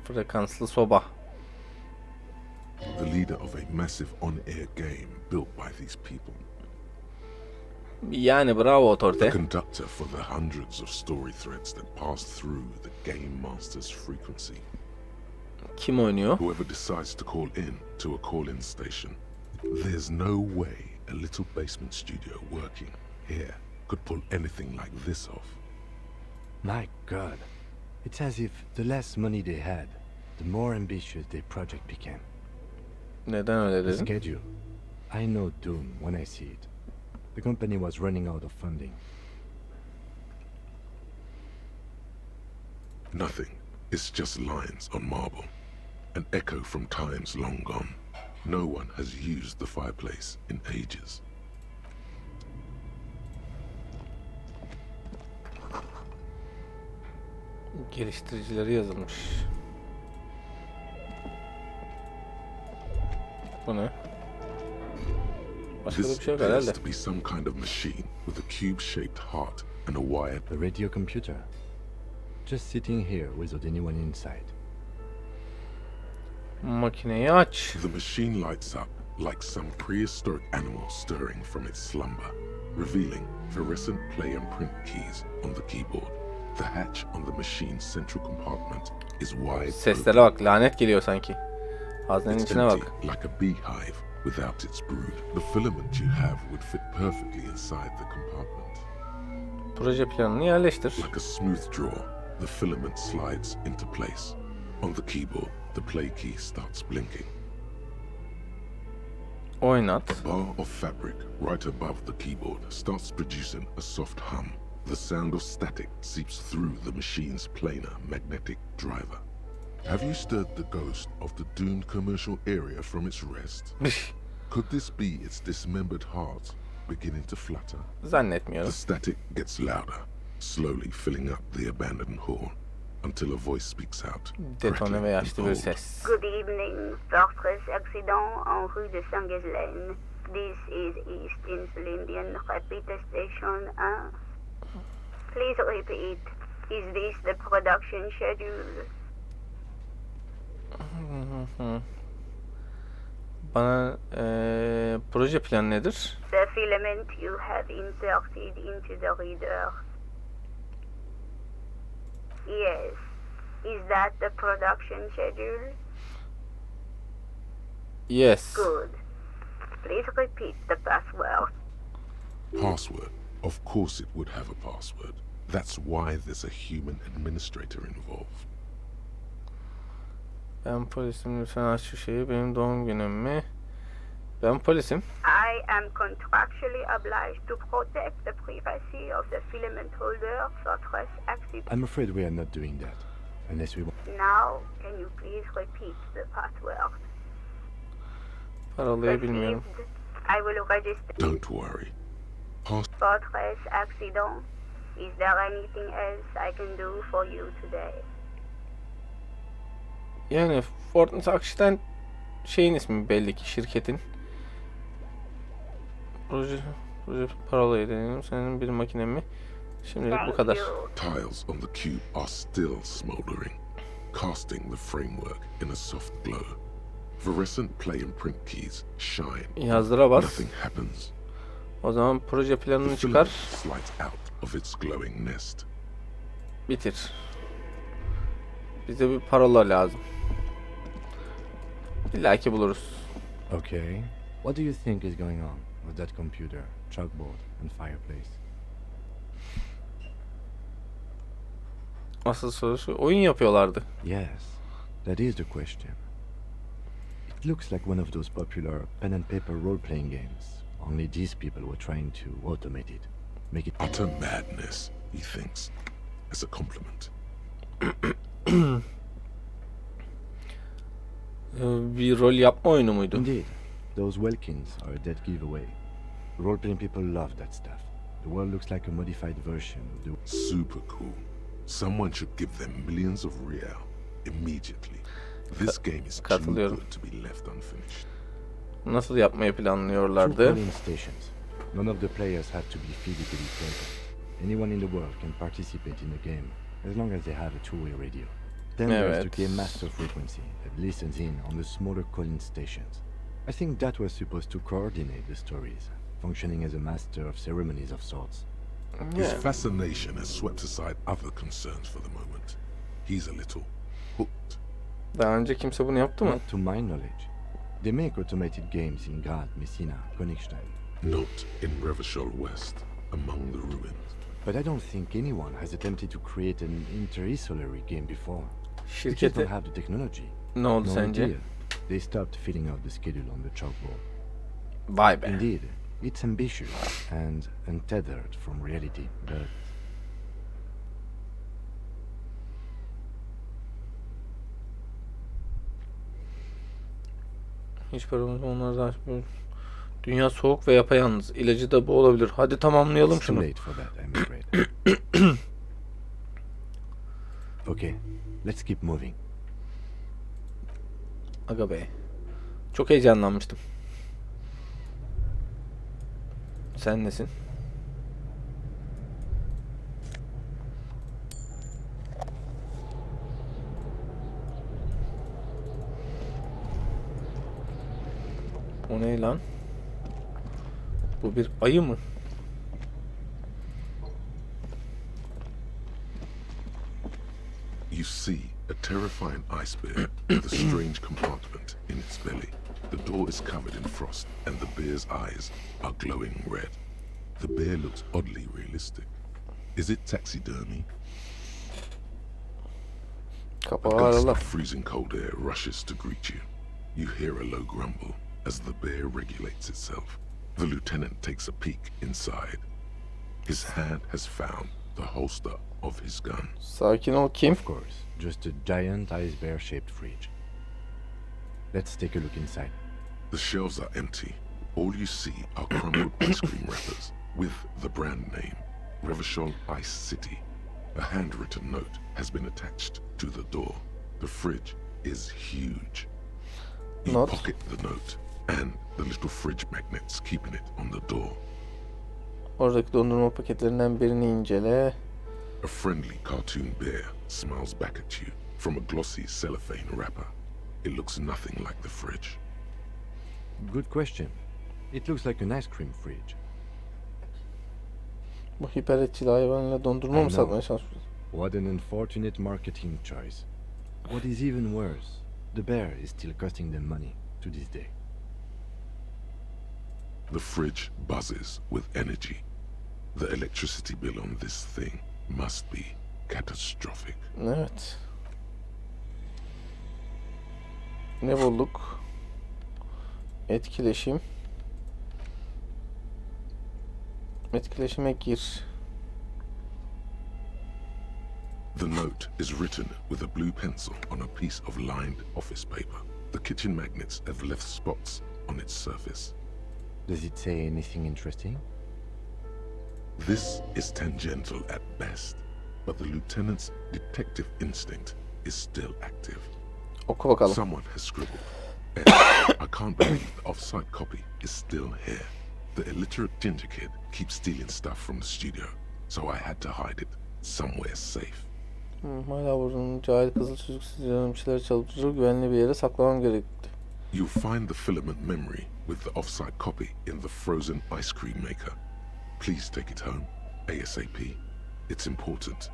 Frekanslı soba. The leader of a massive on-air game built by these people. Yani bravo The otorite. conductor for the hundreds of story threads that pass through the Game Master's frequency. Kim oynuyor? Whoever decides to call in to a call-in station. There's no way a little basement studio working here could pull anything like this off. My God. It's as if the less money they had, the more ambitious their project became. Neden öyle The dedin? schedule. I know doom when I see it. The company was running out of funding. Nothing. It's just lines on marble. An echo from times long gone. No one has used the fireplace in ages. Geliştiricileri yazılmış. Bu ne? Başka da This bir şey yok appears herhalde. to be some kind of machine with a cube-shaped heart and a wired. A radio computer. Just sitting here without anyone inside. Makineyi aç. The machine lights up like some prehistoric animal stirring from its slumber, revealing fluorescent play and print keys on the keyboard. The hatch on the machine's central compartment is wide Seslere bak, lanet geliyor sanki. Haznenin It's içine empty, bak. like a beehive without its brood. The filament you have would fit perfectly inside the compartment. Proje planını yerleştir. Like a smooth drawer, the filament slides into place. On the keyboard, the play key starts blinking. Oynat. A bar of fabric right above the keyboard starts producing a soft hum. The sound of static seeps through the machine's planar magnetic driver. Have you stirred the ghost of the doomed commercial area from its rest? Could this be its dismembered heart beginning to flutter? The Zannetmiyorum. static gets louder, slowly filling up the abandoned hall, until a voice speaks out. Detone crackling ve and yaşlı bir old. ses. Good evening. Fortress accident en rue de Saint-Ghislaine. This is East Insulindian Repeater Station 1. Please repeat. Is this the production schedule? Bana proje planı nedir? The filament you have inserted into the reader. Yes. Is that the production schedule? Yes. Good. Please repeat the password. Password. Of course it would have a password. That's why there's a human administrator involved. Ben polisim, lütfen aç şu şeyi. Benim doğum günüm mü? Ben polisim. I am contractually obliged to protect the privacy of the filament holder for trust accident. I'm afraid we are not doing that. Unless we want. Now, can you please repeat the password? Parolayı bilmiyorum. Received. I will register. Don't worry. Fortress accident. Is there anything else I can do for you today? Yani Fortnite Accident şeyin ismi belli ki şirketin. Proje parolayı deneyelim. Senin bir makinen mi? Şimdilik bu kadar. you. Tiles on the cube are still smoldering, casting the framework in a soft glow. Fluorescent play and print keys shine. Yazdıra bas. Nothing happens. O zaman proje The planını filament çıkar. slides out of its glowing nest. Bitir. Bize bir parola lazım. İlla ki buluruz. Okay. What do you think is going on with that computer, chalkboard, and fireplace? Asıl soru şu. Oyun yapıyorlardı. Yes, that is the question. It looks like one of those popular pen and paper role-playing games. Only these people were trying to automate it, make it. Utter madness, he thinks, as a compliment. Bir rol yapma oyunu muydu? Indeed, those Welkins are a dead giveaway. Role-playing people love that stuff. The world looks like a modified version of the. Super cool. Someone should give them millions of real immediately. This game is too katılıyorum. good to be left unfinished. Nasıl yapmayı Two planlıyorlardı? polling stations. None of the players have to be physically present. Anyone in the world can participate in the game, as long as they have a two-way radio. Then there's the game master frequency that listens in on the smaller calling stations. I think that was supposed to coordinate the stories, functioning as a master of ceremonies of sorts. His Yeah. fascination has swept aside other concerns for the moment. He's a little hooked. Daha önce kimse bunu yaptı mı? Not to my knowledge. They make automated games in Grad, Messina, Königstein. Not in Revachol West, among the ruins. But I don't think anyone has attempted to create an inter-isolary game before. They just Şirketi don't have the technology. ne oldu No sence? idea. They stopped filling out the schedule on the chalkboard. Vay be. Indeed, it's ambitious and untethered from reality, but Hiç paramız onlardan açmıyoruz. Dünya soğuk ve yapayalnız. İlacı da bu olabilir. Hadi tamamlayalım it's too şunu. late for that, I'm afraid. Okay, let's keep moving. Aga be. Çok heyecanlanmıştım. Sen nesin? O ne lan? Bu bir ayı mı? You see a terrifying ice bear with a strange compartment in its belly. The door is covered in frost, and the bear's eyes are glowing red. The bear looks oddly realistic. Is it taxidermy? A Kapağı gust aralar. of freezing cold air rushes to greet you. You hear a low grumble as the bear regulates itself. The lieutenant takes a peek inside. His hand has found the holster of his gun. Sakin ol kim? Of course, just a giant ice bear-shaped fridge. Let's take a look inside. The shelves are empty. All you see are crumbled ice cream wrappers with the brand name, Revachol Ice City. A handwritten note has been attached to the door. The fridge is huge. You Not. pocket the note and the little fridge magnets keeping it on the door. Oradaki dondurma paketlerinden birini incele. A friendly cartoon bear smiles back at you from a glossy cellophane wrapper. It looks nothing like the fridge. Good question. It looks like an ice cream fridge. Bu hiperetçili hayvanla dondurma mı I know. satmaya çalışıyorsun? What an unfortunate marketing choice. What is even worse, the bear is still costing them money to this day. The fridge buzzes with energy. The electricity bill on this thing must be catastrophic. Evet. Ne bulduk? Etkileşim. Etkileşime gir. The note is written with a blue pencil on a piece of lined office paper. The kitchen magnets have left spots on its surface. Does it say anything interesting? This is tangential at best, but the lieutenant's detective instinct is still active. Oku bakalım. Someone has scribbled, and I can't believe the off-site copy is still here. The illiterate ginger kid keeps stealing stuff from the studio, so I had to hide it somewhere safe. Hala vurun. Cahil kızıl çocuk sizlerin bir şeyler çalıp duruyor. Güvenli bir yere saklamam gerekti. You'll find the filament memory with the off-site copy in the frozen ice cream maker. Please take it home, ASAP. It's important.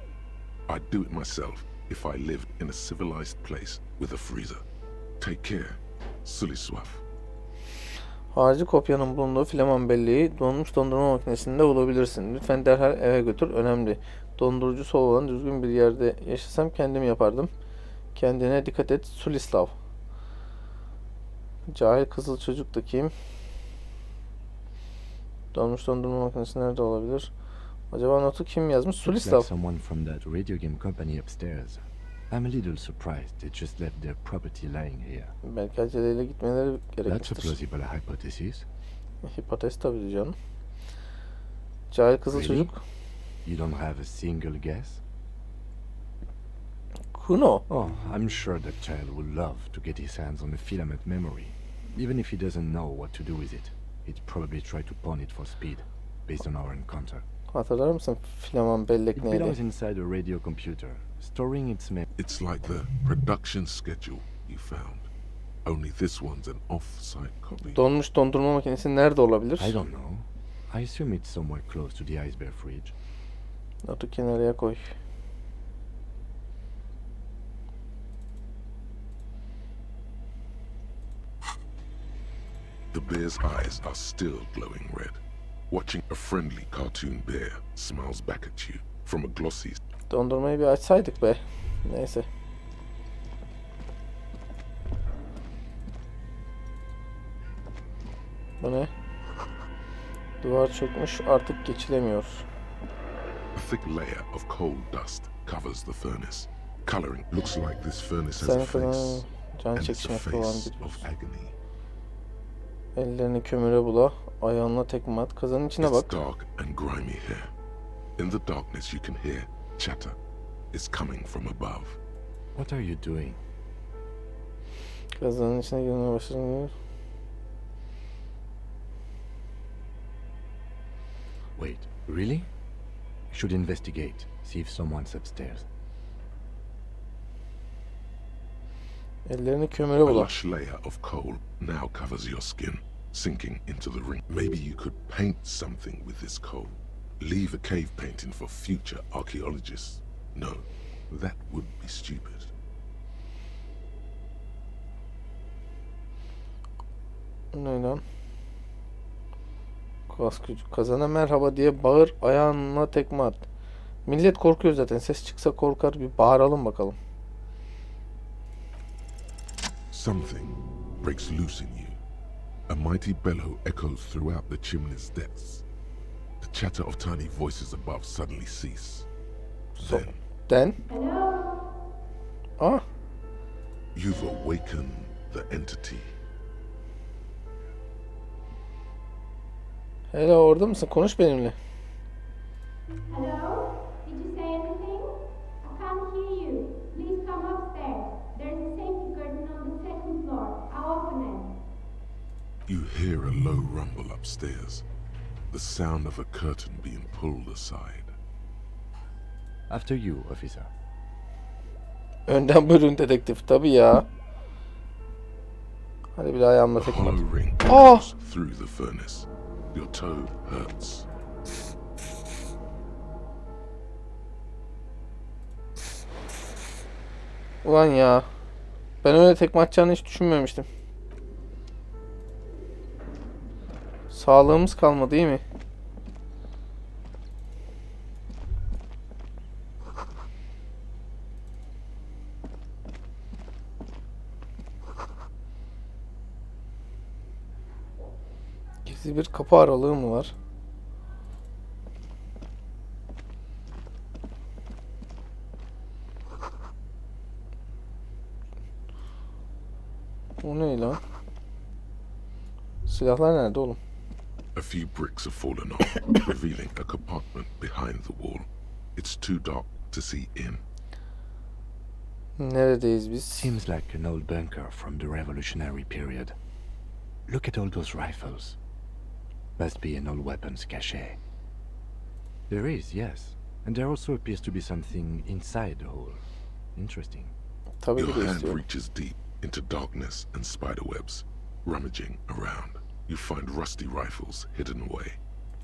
I'd do it myself if I lived in a civilized place with a freezer. Take care, Suliswaf. Harici kopyanın bulunduğu filaman belleği donmuş dondurma makinesinde bulabilirsin. Lütfen derhal eve götür. Önemli. Dondurucusu olan düzgün bir yerde yaşasam kendim yapardım. Kendine dikkat et Sulislav. Cahil kızıl çocuk da kim? Donmuş dondurma makinesi nerede olabilir? Acaba notu kim yazmış? Looks like Sulislav. someone from that radio game company upstairs. I'm a little surprised they just left their property lying here. Belki aceleyle gitmeleri That's a gerekmiştir. plausible hypothesis. Hipotez tabii canım. Cahil kızıl Really? çocuk. You don't have a single guess? Kuno. Oh, I'm sure that child would love to get his hands on a filament memory. Even if he doesn't know what to do with it, he'd probably try to pawn it for speed, based on our encounter. Hatırlar mısın filaman bellek It neydi? belongs inside a radio computer, storing its memory. It's like the production schedule you found. Only this one's an off-site copy. Donmuş dondurma makinesi nerede olabilir? I don't know. I assume it's somewhere close to the ice bear fridge. Notu kenarıya koy. The bear's eyes are still glowing red. Watching a friendly cartoon bear smiles back at you from a glossy. Dondurmayı bir açsaydık be. Neyse. Bu ne? Duvar çökmüş, artık geçilemiyor. A thick layer of coal dust covers the furnace. Coloring looks like this furnace has Sen a falan face, can and it's a çekişmekte olan face bir of agony. Ellerini kömüre bula, ayağınla tekme at, kazanın içine It's bak. dark and grimy here. In the darkness you can hear chatter. is coming from above. What are you doing? Kazanın içine girmeye başladım. Wait, really? We should investigate, see if someone's upstairs. Ellerini kömüre A bulaş. lush layer of coal now covers your skin, sinking into the ring. Maybe you could paint something with this coal. Leave a cave painting for future archaeologists. No, that would be stupid. Ne lan? Kas gücü. Kazana merhaba diye bağır, ayağına tekme at. Millet korkuyor zaten. Ses çıksa korkar. Bir bağıralım bakalım. Something breaks loose in you. A mighty bellow echoes throughout the chimney's depths. The chatter of tiny voices above suddenly cease. Then, Den. Ah. you've awakened the entity. Hele orada mısın? Konuş benimle. Hello? Did you say anything? I can't hear you. Please come upstairs. There's a safety curtain on the second floor. I'll open it. You hear a low rumble upstairs, the sound of a curtain being pulled aside. After you, officer. Önden buyurun dedektif. Tabii ya. Hadi bir ayağımla A tekme at. hollow ring Oh! goes through the furnace. Your toe hurts. Ulan ya. Ben öyle tekme atacağını hiç düşünmemiştim. Sağlığımız kalmadı değil mi? Gizli bir kapı aralığı mı var? O ne lan? Silahlar nerede oğlum? A few bricks have fallen off, revealing a compartment behind the wall. It's too dark to see in. Neredeyiz biz? Seems like an old bunker from the revolutionary period. Look at all those rifles. Must be an old weapons cache. There is, yes. And there also appears to be something inside the hole. Interesting. Tabii Your ki de hand istiyorum. reaches deep into darkness and spiderwebs. Rummaging around, you find rusty rifles hidden away.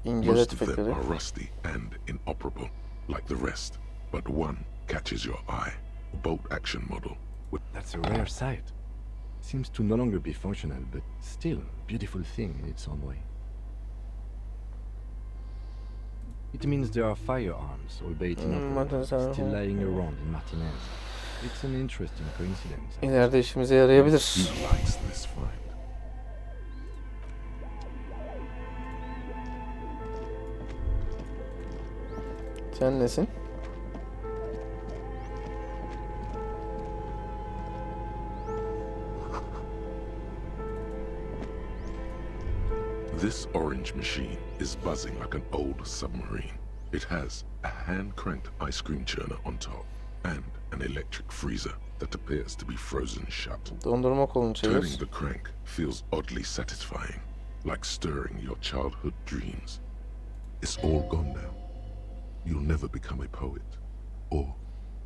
İncele Most of them tüfekleri. are rusty and inoperable, like the rest, but one catches your eye. A bolt-action model with That's a rare sight. Seems to no longer be functional, but still a beautiful thing in its own way. It means there are firearms, albeit inoperable, still lying around in Martinez. It's an interesting coincidence. İleride işimize yarayabilir. Who likes this find? Sen nesin? This orange machine is buzzing like an old submarine. It has a hand-cranked ice cream churner on top and an electric freezer that appears to be frozen shut. Dondurma kolunu Turning çevir. the crank feels oddly satisfying, like stirring your childhood dreams. It's all gone now. You'll never become a poet or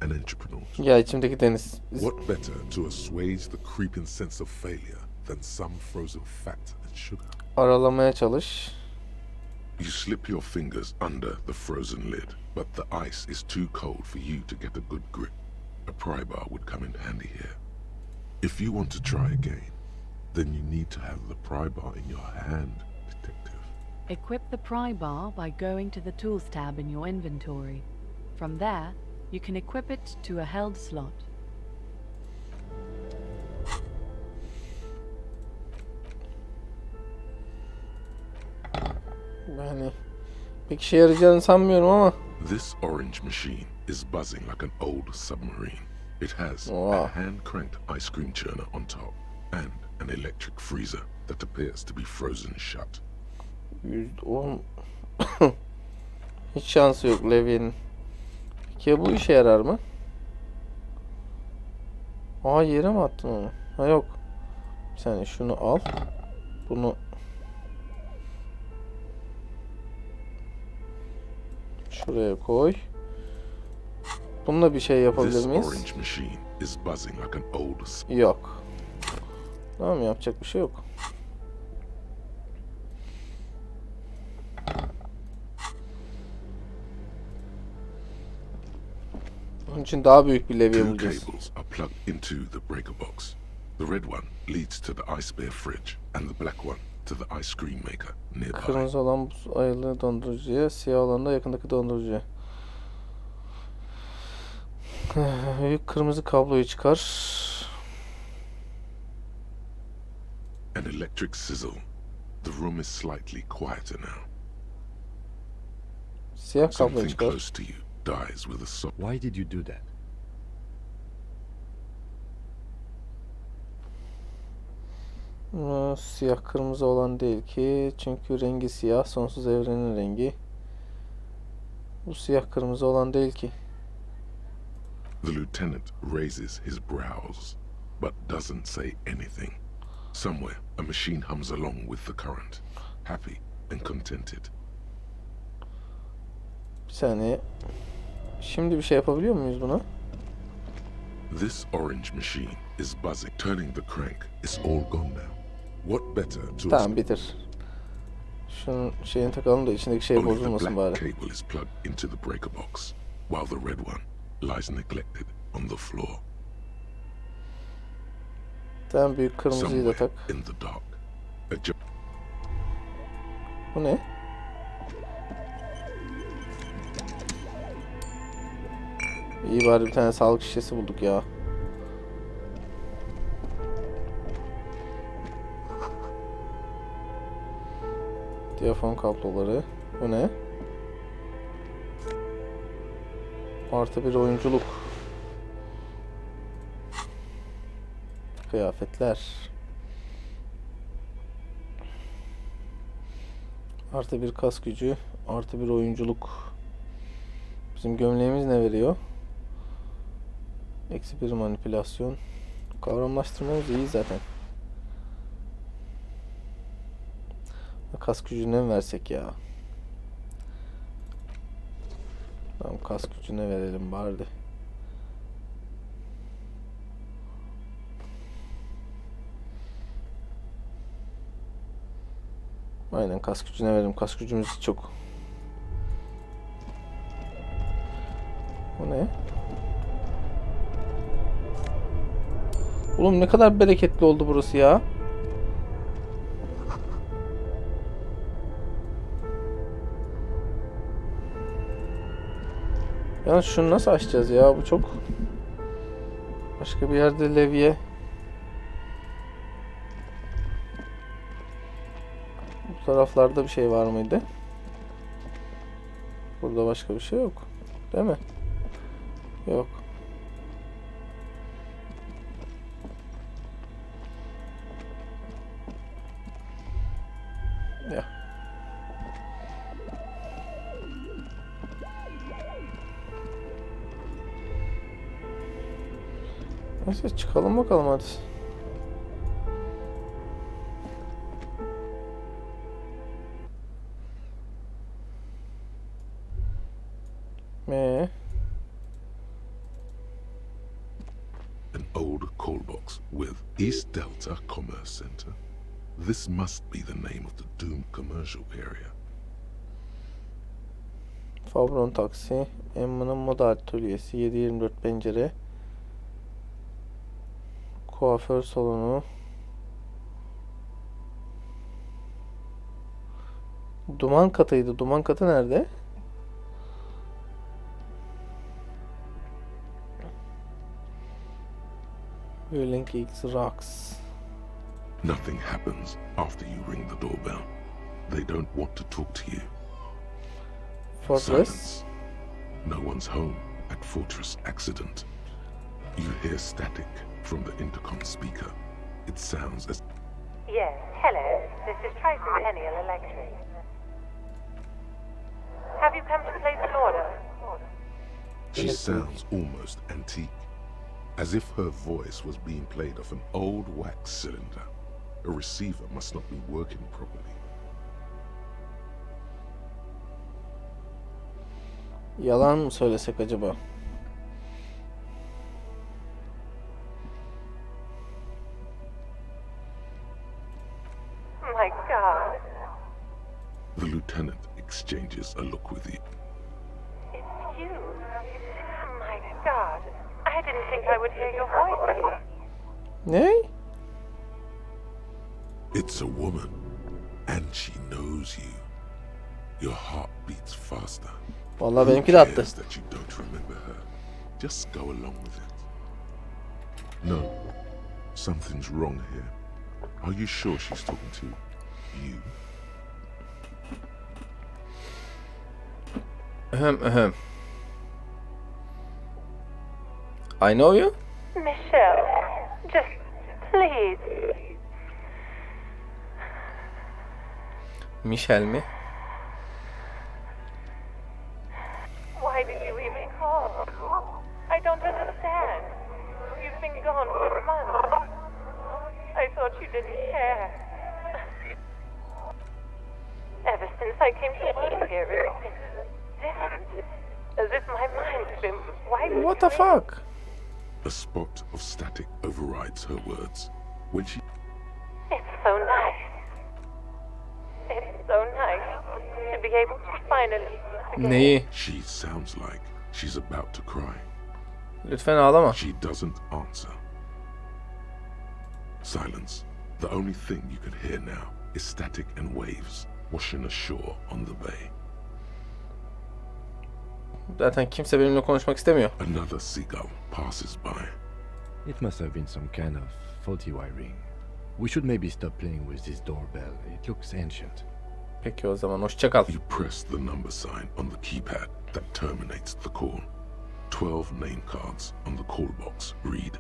an entrepreneur. Ya içimdeki deniz. What better to assuage the creeping sense of failure than some frozen fat and sugar? Aralamaya çalış. You slip your fingers under the frozen lid, but the ice is too cold for you to get a good grip. A pry bar would come in handy here. If you want to try again, then you need to have the pry bar in your hand, detective. Equip the pry bar by going to the Tools tab in your inventory. From there, you can equip it to a held slot. Yani pek işe yarayacağını sanmıyorum ama. This orange machine is buzzing like an old submarine. It has Wow. a hand-cranked ice cream churner on top and an electric freezer that appears to be frozen shut. %10 hiç şansı yok Levi'nin. Peki ya bu işe yarar mı? Aa, yere mi attın onu? Ha, yok. Bir saniye, şunu al. Bunu şuraya koy. Bununla bir şey yapabilir This miyiz? orange machine is buzzing like an old. Yok. Tamam, yapacak bir şey yok. Onun için daha büyük bir levye Two bulacağız. cables are plugged into the breaker box. The red one leads to the ice bear fridge, and the black one to the ice cream maker nearby. Kırmızı olan buz ayarlı dondurucuya, siyah olan da yakındaki dondurucuya. Büyük kırmızı kabloyu çıkar. An electric sizzle. The room is slightly quieter now. Siyah kabloyu Something çıkar. close to you dies with a soft. Why did you do that? Siyah kırmızı olan değil ki. Çünkü rengi siyah. Sonsuz evrenin rengi. Bu siyah kırmızı olan değil ki. The lieutenant raises his brows, but doesn't say anything. Somewhere, a machine hums along with the current, happy and contented. Bir saniye. Şimdi bir şey yapabiliyor muyuz buna? This orange machine is buzzing, turning the crank. It's all gone now. What better to Tamam, bitir. Şunun şeyini takalım da içindeki şey only the bozulmasın black bari. cable is plugged into the breaker box, while the red one lies neglected on the floor. Tamam, büyük kırmızıyı da Somewhere tak. in the dark, a Bu ne? İyi, bari bir tane sağlık şişesi bulduk ya. Diyafon kabloları. Bu ne? Artı bir oyunculuk. Kıyafetler. Artı bir kas gücü. Artı bir oyunculuk. Bizim gömleğimiz ne veriyor? Eksi bir manipülasyon. Kavramlaştırmamız iyi zaten. Kas gücüne mi versek ya? Tamam, kas gücüne verelim bari de. Aynen, kas gücüne verelim. Kas gücümüz çok. Bu ne? Oğlum, ne kadar bereketli oldu burası ya. Ya şunu nasıl açacağız ya? Bu çok... Başka bir yerde levye. Bu taraflarda bir şey var mıydı? Burada başka bir şey yok. Değil mi? Yok. Ya. Neyse, çıkalım bakalım hadi. an old call box with East Delta Commerce Center. This must be the name of the doomed commercial area. Fabron taksi. Emma'nın moda atölyesi. 7/24 pencere. Kuaför salonu. Duman katıydı. Duman katı nerede? Whirling X Rocks. Nothing happens after you ring the doorbell. They don't want to talk to you. Fortress. Silence. No one's home at Fortress Accident. You hear static from the intercom speaker. It sounds as Yes, hello. This is Tracy Peniel Electric. Have you come to place an order? she sounds almost antique. as if her voice was being played off an old wax cylinder. A receiver must not be working properly. Yalan mı söylesek acaba? My God. The lieutenant exchanges a look with you. It's you. My God. I didn't think I would hear your voice. Ne? It's a woman, and she knows you. Your heart beats faster. Vallahi Who benimki de attı. cares that you don't remember her? Just go along with it. No, something's wrong here. Are you sure she's talking to you? Ahem. I know you? Michelle, just please. Michelle mi? Why did you even call? I don't understand. You've been gone for months. I thought you didn't care. Ever since I came to work here, it's been different. As if my mind's been wiped. What the fuck? A spot of static overrides her words. When she It's so nice. It's so nice to be able to finally forget. Neyi? She sounds like she's about to cry. Lütfen ağlama. She doesn't answer. Silence. The only thing you can hear now is static and waves washing ashore on the bay. Zaten kimse benimle konuşmak istemiyor. Another seagull passes by. It must have been some kind of faulty wiring. We should maybe stop playing with this doorbell. It looks ancient. Peki o zaman hoşça kal. You press the number sign on the keypad that terminates the call. 12 name cards on the call box read.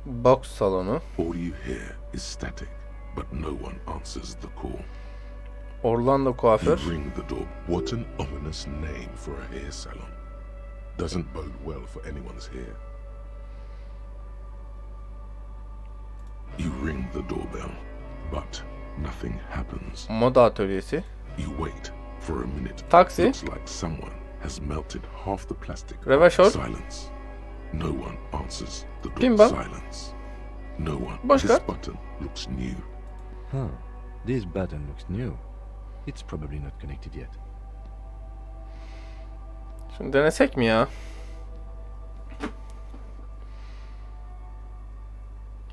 Box salonu. All you hear is static, but no one answers the call. Orlando You kuaför. ring the door. What an ominous name for a hair salon. Doesn't bode well for anyone's hair. You ring the doorbell, but nothing happens. Moda atölyesi. You wait for a minute. Taxi. Looks like someone has melted half the plastic. Röveşör. Silence. No one answers the door. Kimba? Silence. No one. Başka? This button looks new. Huh. This button looks new. It's probably not connected yet. Şunu denesek mi ya?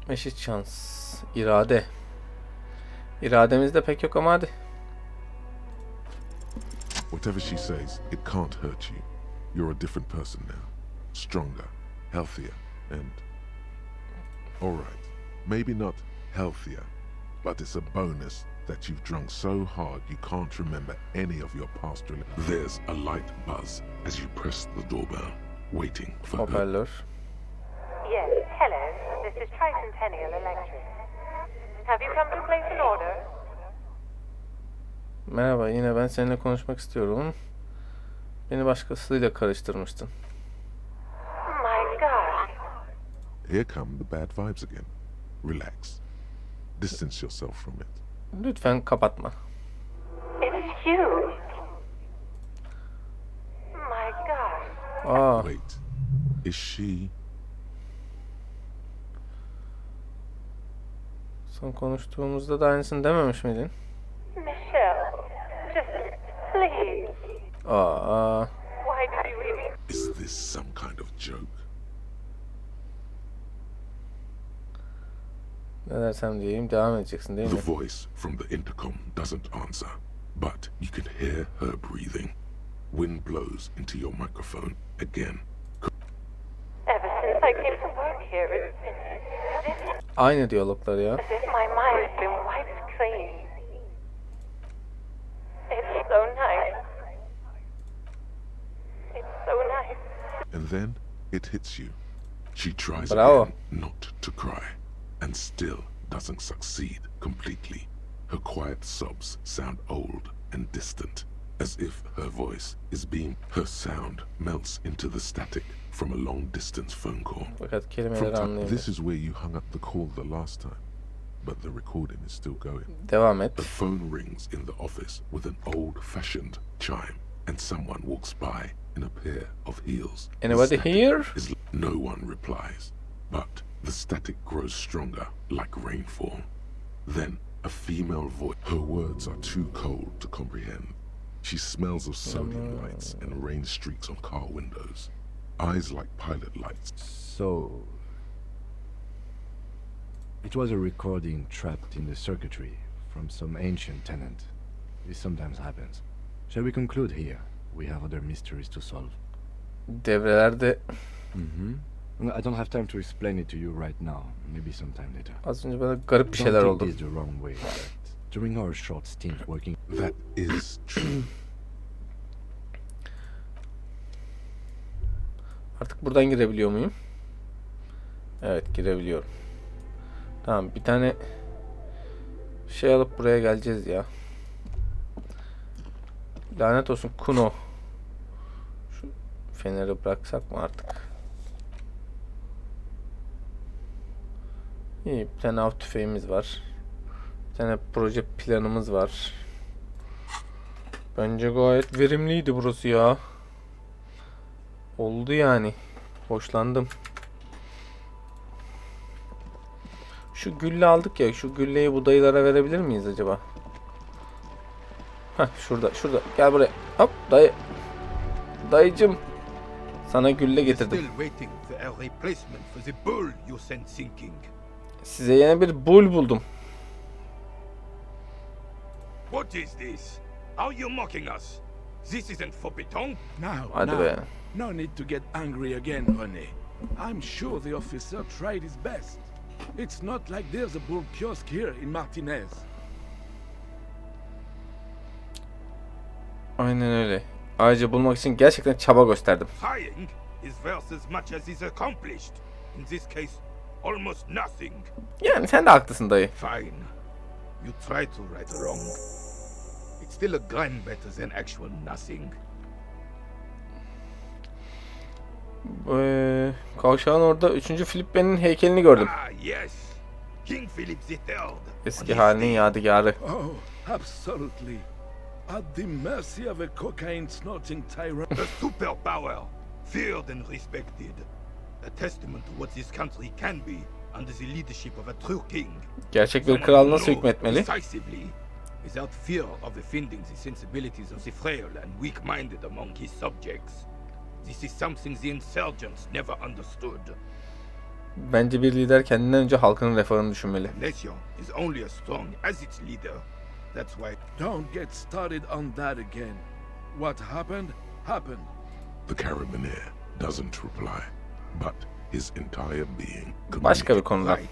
Eşit şans. İrade. İrademiz de pek yok ama hadi. Whatever she says, it can't hurt you. You're a different person now. Stronger, healthier, and... Alright, maybe not healthier, but it's a bonus that you've drunk so hard you can't remember any of your past There's a light buzz as you press the doorbell, waiting for her. Hoparlör. Yes, hello. This is Tricentennial Electric. Have you come to place an order? Merhaba, yine ben seninle konuşmak istiyorum. Beni başkasıyla karıştırmıştın. My God. Here come the bad vibes again. Relax. Distance yourself from it. Lütfen kapatma. It's you. My God. Aa, Wait, is she... son konuştuğumuzda da aynısını dememiş miydin? Michelle, just please. Aa, Why did you even... Is this some kind of joke? ne dersem diyeyim devam edeceksin değil The mi? voice from the intercom doesn't answer, but you can hear her breathing. Wind blows into your microphone again. Ever since I came to work here, it's been different. Aynı diyaloglar ya. As if my mind's been wiped clean. It's so nice. It's so nice. And then it hits you. She tries Bravo. again not to cry, and still doesn't succeed completely. Her quiet sobs sound old and distant. as if her voice is being, her sound melts into the static from a long distance phone call. Fakat kelimeleri anlayamıyorum. This is where you hung up the call the last time, but the recording is still going. Devam et. The phone rings in the office with an old-fashioned chime, and someone walks by in a pair of heels. Anybody The static here? No one replies, but the static grows stronger like rainfall. Then a female voice. Her words are too cold to comprehend. She smells of sodium lights and rain streaks on car windows. Eyes like pilot lights. So, it was a recording trapped in the circuitry from some ancient tenant. This sometimes happens. Shall we conclude here? We have other mysteries to solve. Devrelerde I don't have time to explain it to you right now. Maybe sometime later. az önce böyle garip bir Don't şeyler take oldu. this the wrong way. But during our short stint working, That is true. Artık buradan girebiliyor muyum? Evet, girebiliyorum. Tamam, bir tane şey alıp buraya geleceğiz ya. Lanet olsun Kuno. Şu feneri bıraksak mı artık? İyi, bir tane av tüfeğimiz var. Bir tane proje planımız var. Bence gayet verimliydi burası ya. Oldu yani. Hoşlandım. Şu gülle aldık ya. Şu gülleyi bu dayılara verebilir miyiz acaba? Heh, şurada. Gel buraya. Hop dayı. Dayıcım. Sana gülle getirdim. Still waiting for a replacement for the bull you sent sinking. Size yeni bir bul buldum. What is this? Are you mocking us? This isn't for beton. Hadi be. No need to get angry again, René. I'm sure the officer tried his best. It's not like there's a bull kiosk here in Martinez. Aynen öyle. Ağacı bulmak için gerçekten çaba gösterdim. Trying is worth as much as is accomplished. In this case, almost nothing. Yani sen de haklısın dayı. Fine. You try to right a wrong. It's still a gram better than actual nothing. Kavşağın orada 3. Filipe'nin heykelini gördüm. Ah, yes. King Philip III. Eski halinin yadigarı. Oh, absolutely. At the mercy of a cocaine-snorting tyrant. A superpower, feared and respected. A testament to what this country can be under the leadership of a true king. Gerçek bir kral nasıl hükmetmeli? Decisively, without fear of offending the sensibilities of the frail and weak-minded among his subjects. This is something the insurgents never understood. Bence bir lider kendinden önce halkının refahını düşünmeli. A nation is only as strong as its leader. That's why. Don't get started on that again. What happened, happened. The Carabiner doesn't reply, but his entire being. Başka bir konuda. Right.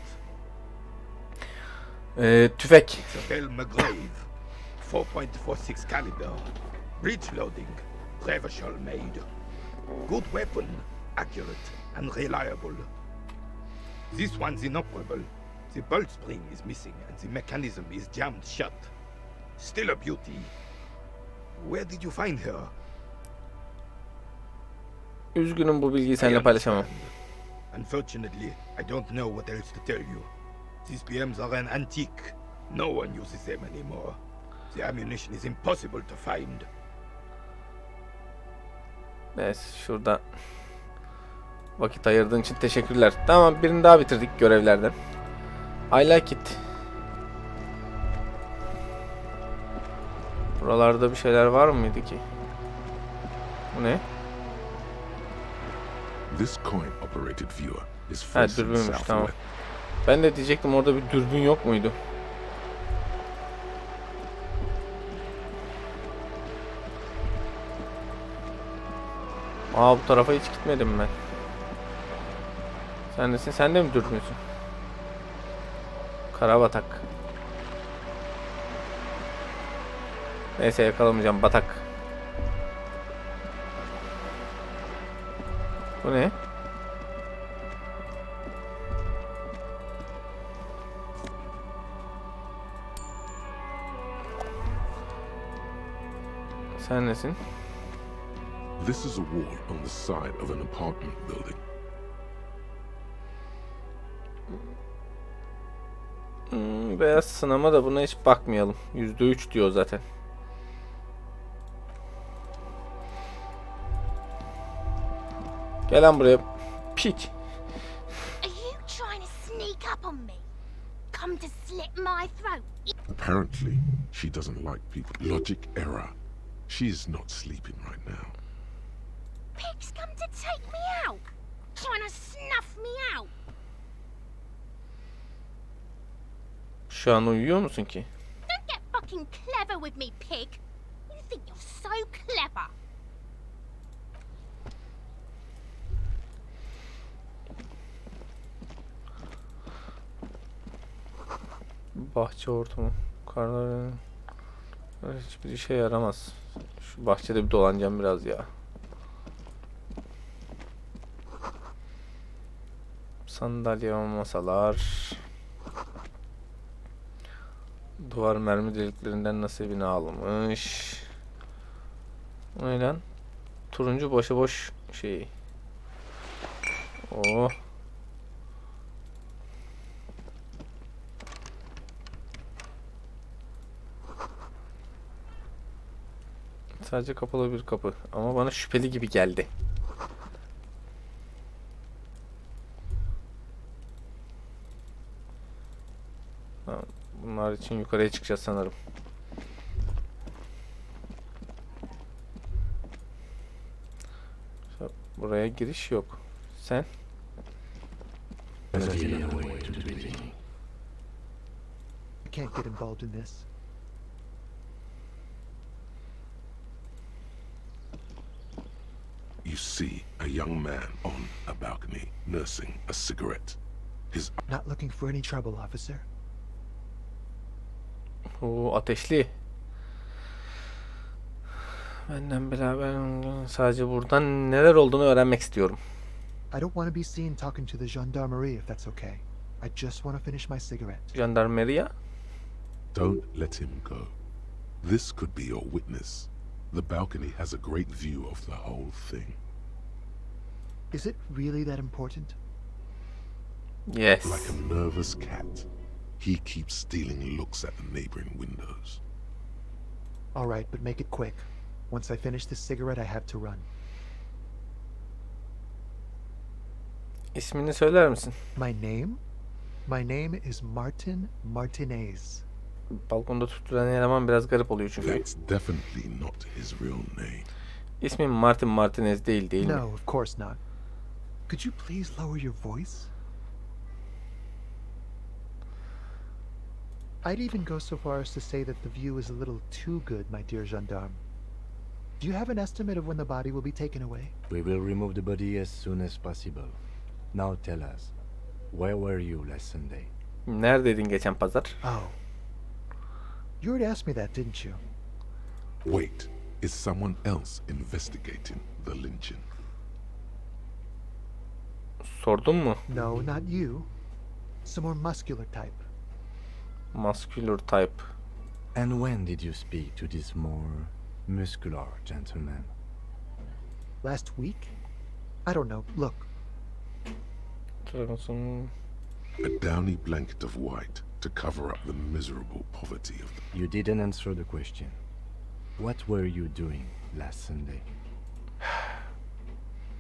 Tüfek. Isabel McGrave, 4.46 caliber, breech loading, Revachol made. Good weapon, accurate and reliable. This one's inoperable. The bolt spring is missing and the mechanism is jammed shut. Still a beauty. Where did you find her? Üzgünüm, bu bilgiyi I seninle paylaşamam. understand. Unfortunately, I don't know what else to tell you. These PMs are an antique. No one uses them anymore. The ammunition is impossible to find. Neyse, şurada vakit ayırdığın için teşekkürler. Tamam, birini daha bitirdik görevlerden. I like it. Buralarda bir şeyler var mıydı ki? Bu ne? This coin-operated viewer is Ha, facing dürbünmüş, southwest. tamam. Ben de diyecektim, orada bir dürbün yok muydu? Aa, bu tarafa hiç gitmedim ben. Sen nesin? Sen de mi dürbünsün? Karabatak. Neyse, yakalamayacağım. Batak. Bu ne? Sen nesin? This is a wall on the side of an apartment building. Beyaz sınama da buna hiç bakmayalım. %3 diyor zaten. Gel lan buraya. Piç. Are you trying to sneak up on me? Come to slit my throat? Apparently, she doesn't like people. Logic error. She is not sleeping right now. Pigs come to take me out? Trying to snuff me out? Şu an uyuyor musun ki? Don't get fucking clever with me, pig. You think you're so clever. Bahçe ortamı. Karlar hiçbir işe yaramaz. Şu bahçede bir dolanacağım biraz ya. Sandalye, masalar. Duvar mermi deliklerinden nasibini almış. Aynen. Turuncu başıboş şey. Oh. Sadece kapalı bir kapı. Ama bana şüpheli gibi geldi. Bunlar için yukarıya çıkacağız sanırım. Buraya giriş yok. Sen? I can't get involved in this. You see a young man on a balcony nursing a cigarette. His Not looking for any trouble, officer. Oo, ateşli. Benden beraber sadece buradan neler olduğunu öğrenmek istiyorum. I don't want to be seen talking to the gendarmerie if that's okay. I just want to finish my cigarette. Jandarmeriya? Don't let him go. This could be your witness. The balcony has a great view of the whole thing. Is it really that important? Yes. Like a nervous cat, he keeps stealing looks at the neighboring windows. All right, but make it quick. Once I finish this cigarette, I have to run. İsmini söyler misin? My name? My name is Martin Martinez. Balkonda tutulan eleman biraz garip oluyor çünkü. That's definitely not his real name. İsmim Martin Martinez değil mi? No, of course not. Could you please lower your voice? I'd even go so far as to say that the view is a little too good, my dear gendarme. Do you have an estimate of when the body will be taken away? We will remove the body as soon as possible. Now tell us, where were you last Sunday? Neredeydin geçen pazar? Oh. You already asked me that, didn't you? Wait, is someone else investigating the lynching? Sordun mu? No, not you. Some more muscular type. Muscular type. And when did you speak to this more muscular gentleman? Last week? I don't know. Look. A downy blanket of white to cover up the miserable poverty of the... You didn't answer the question. What were you doing last Sunday?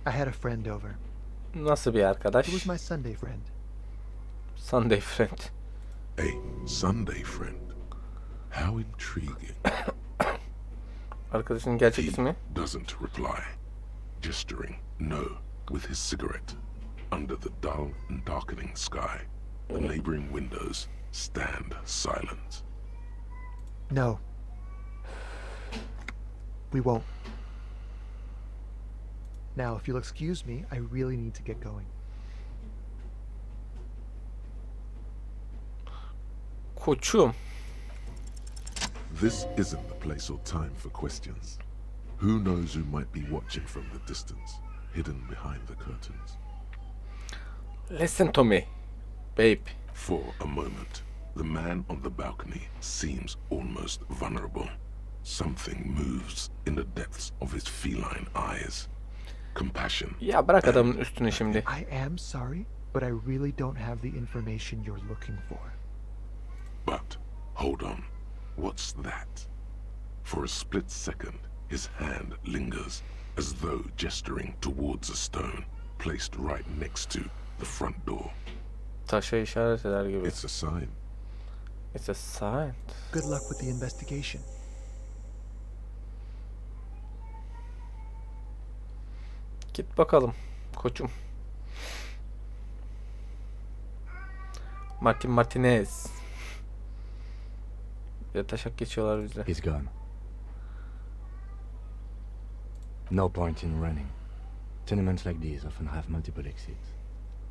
I had a friend over. Nasıl bir arkadaş? He was my Sunday friend. Sunday friend. A Sunday friend. How intriguing. Arkadaşın gerçek He ismi? doesn't reply, gesturing no with his cigarette. Under the dull and darkening sky, the neighboring windows stand silent. No. We won't. Now, if you'll excuse me, I really need to get going. Koçum. This isn't the place or time for questions. Who knows who might be watching from the distance, hidden behind the curtains? Listen to me, babe. For a moment, the man on the balcony seems almost vulnerable. Something moves in the depths of his feline eyes. Compassion. Ya bırak adamın üstünü şimdi. I am sorry, but I really don't have the information you're looking for. But, hold on. What's that? For a split second, his hand lingers, as though gesturing towards a stone placed right next to the front door. Taşa işaret eder gibi. It's a sign. It's a sign. Good luck with the investigation. Git bakalım koçum. Martinez. Bir taşak geçiyorlar bizle. He's gone. No point in running. Tenements like these often have multiple exits.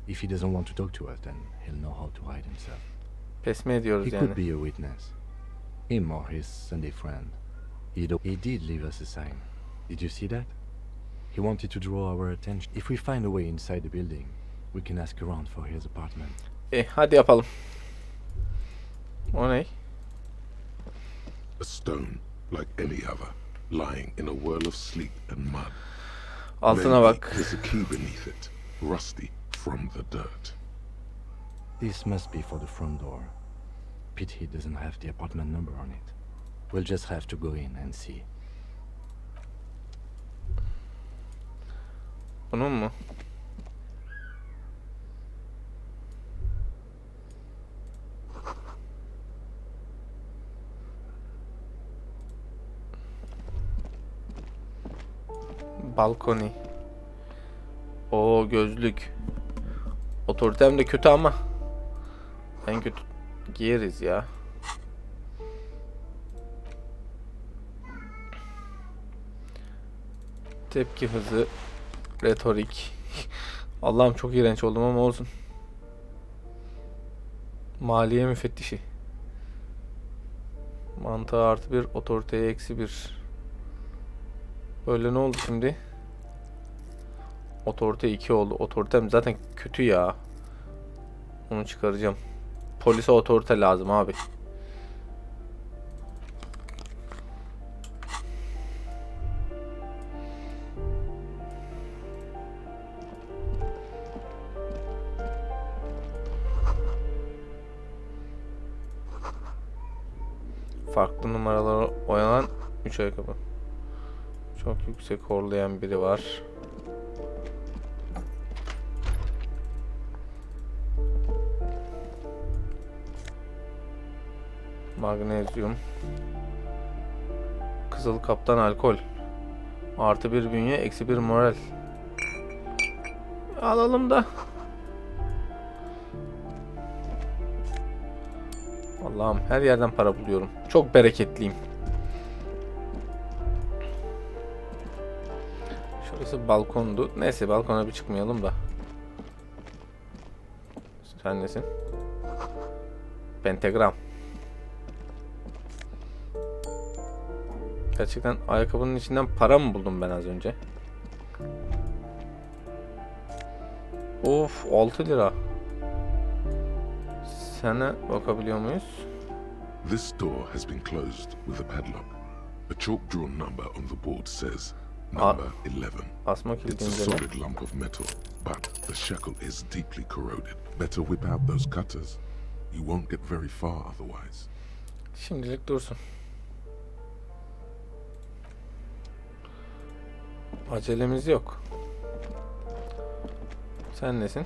If he doesn't want to talk to us, then he'll know how to hide himself. Pes mi ediyoruz He yani? could be a witness. Him or his Sunday friend. He did leave us a sign. Did you see that? He wanted to draw our attention. If we find a way inside the building, we can ask around for his apartment. Hadi yapalım. O ne? A stone, like any other, lying in a whirl of sleet and mud. Altına Maybe bak. there's a key beneath it, rusty from the dirt. This must be for the front door. Pity he doesn't have the apartment number on it. We'll just have to go in and see. Bunun mu? Balkoni. O gözlük. Otoritem de kötü ama. En kötü giyeriz ya. Tepki hızı. Retorik. Allah'ım çok iğrenç oldum ama olsun. Maliye müfettişi. Mantığı artı 1, otoriteye eksi 1. Böyle ne oldu şimdi? Otorite 2 oldu. Otoritem zaten kötü ya. Onu çıkaracağım. Polise otorite lazım abi. Farklı numaralara oynanan 3 ayakkabı. Çok yüksek horlayan biri var. Magnezyum. Kızıl kaptan alkol. Artı 1 bünye, eksi 1 moral. Alalım da. Allah'ım her yerden para buluyorum. Çok bereketliyim. Şurası balkondu. Neyse balkona bir çıkmayalım da. Sen nesin? Pentagram. Gerçekten ayakkabının içinden para mı buldum ben az önce? Of 6 lira. Sana bakabiliyor muyuz? This door has been closed with a padlock. A chalk drawn number on the board says number 11. Asma It's a kilidinde. solid lump of metal, but the shackle is deeply corroded. Better whip out those cutters. You won't get very far otherwise. Şimdilik dursun. Acelemiz yok. Sen nesin?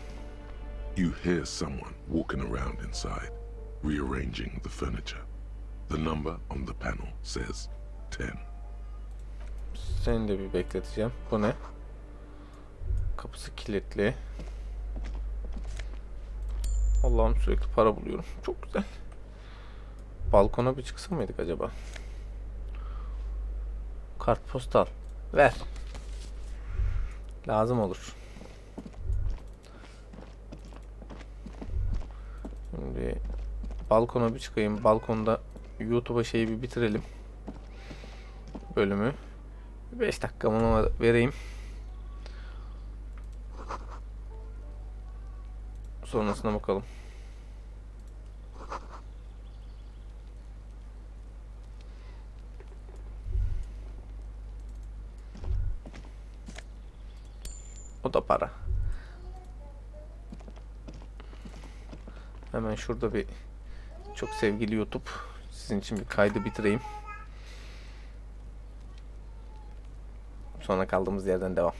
You hear someone walking around inside, rearranging the furniture. The number on the panel says 10. Seni de bir bekleteceğim. Bu ne? Kapısı kilitli. Allah'ım sürekli para buluyorum. Çok güzel. Balkona bir çıksa mıydık acaba? Kartpostal. Ver. Lazım olur. Şimdi balkona bir çıkayım. Balkonda YouTube'a şeyi bir bitirelim. Bölümü. 5 dakika ona vereyim. Sonrasına bakalım. O da para. Hemen şurada bir çok sevgili YouTube sizin için bir kaydı bitireyim. Sonra kaldığımız yerden devam.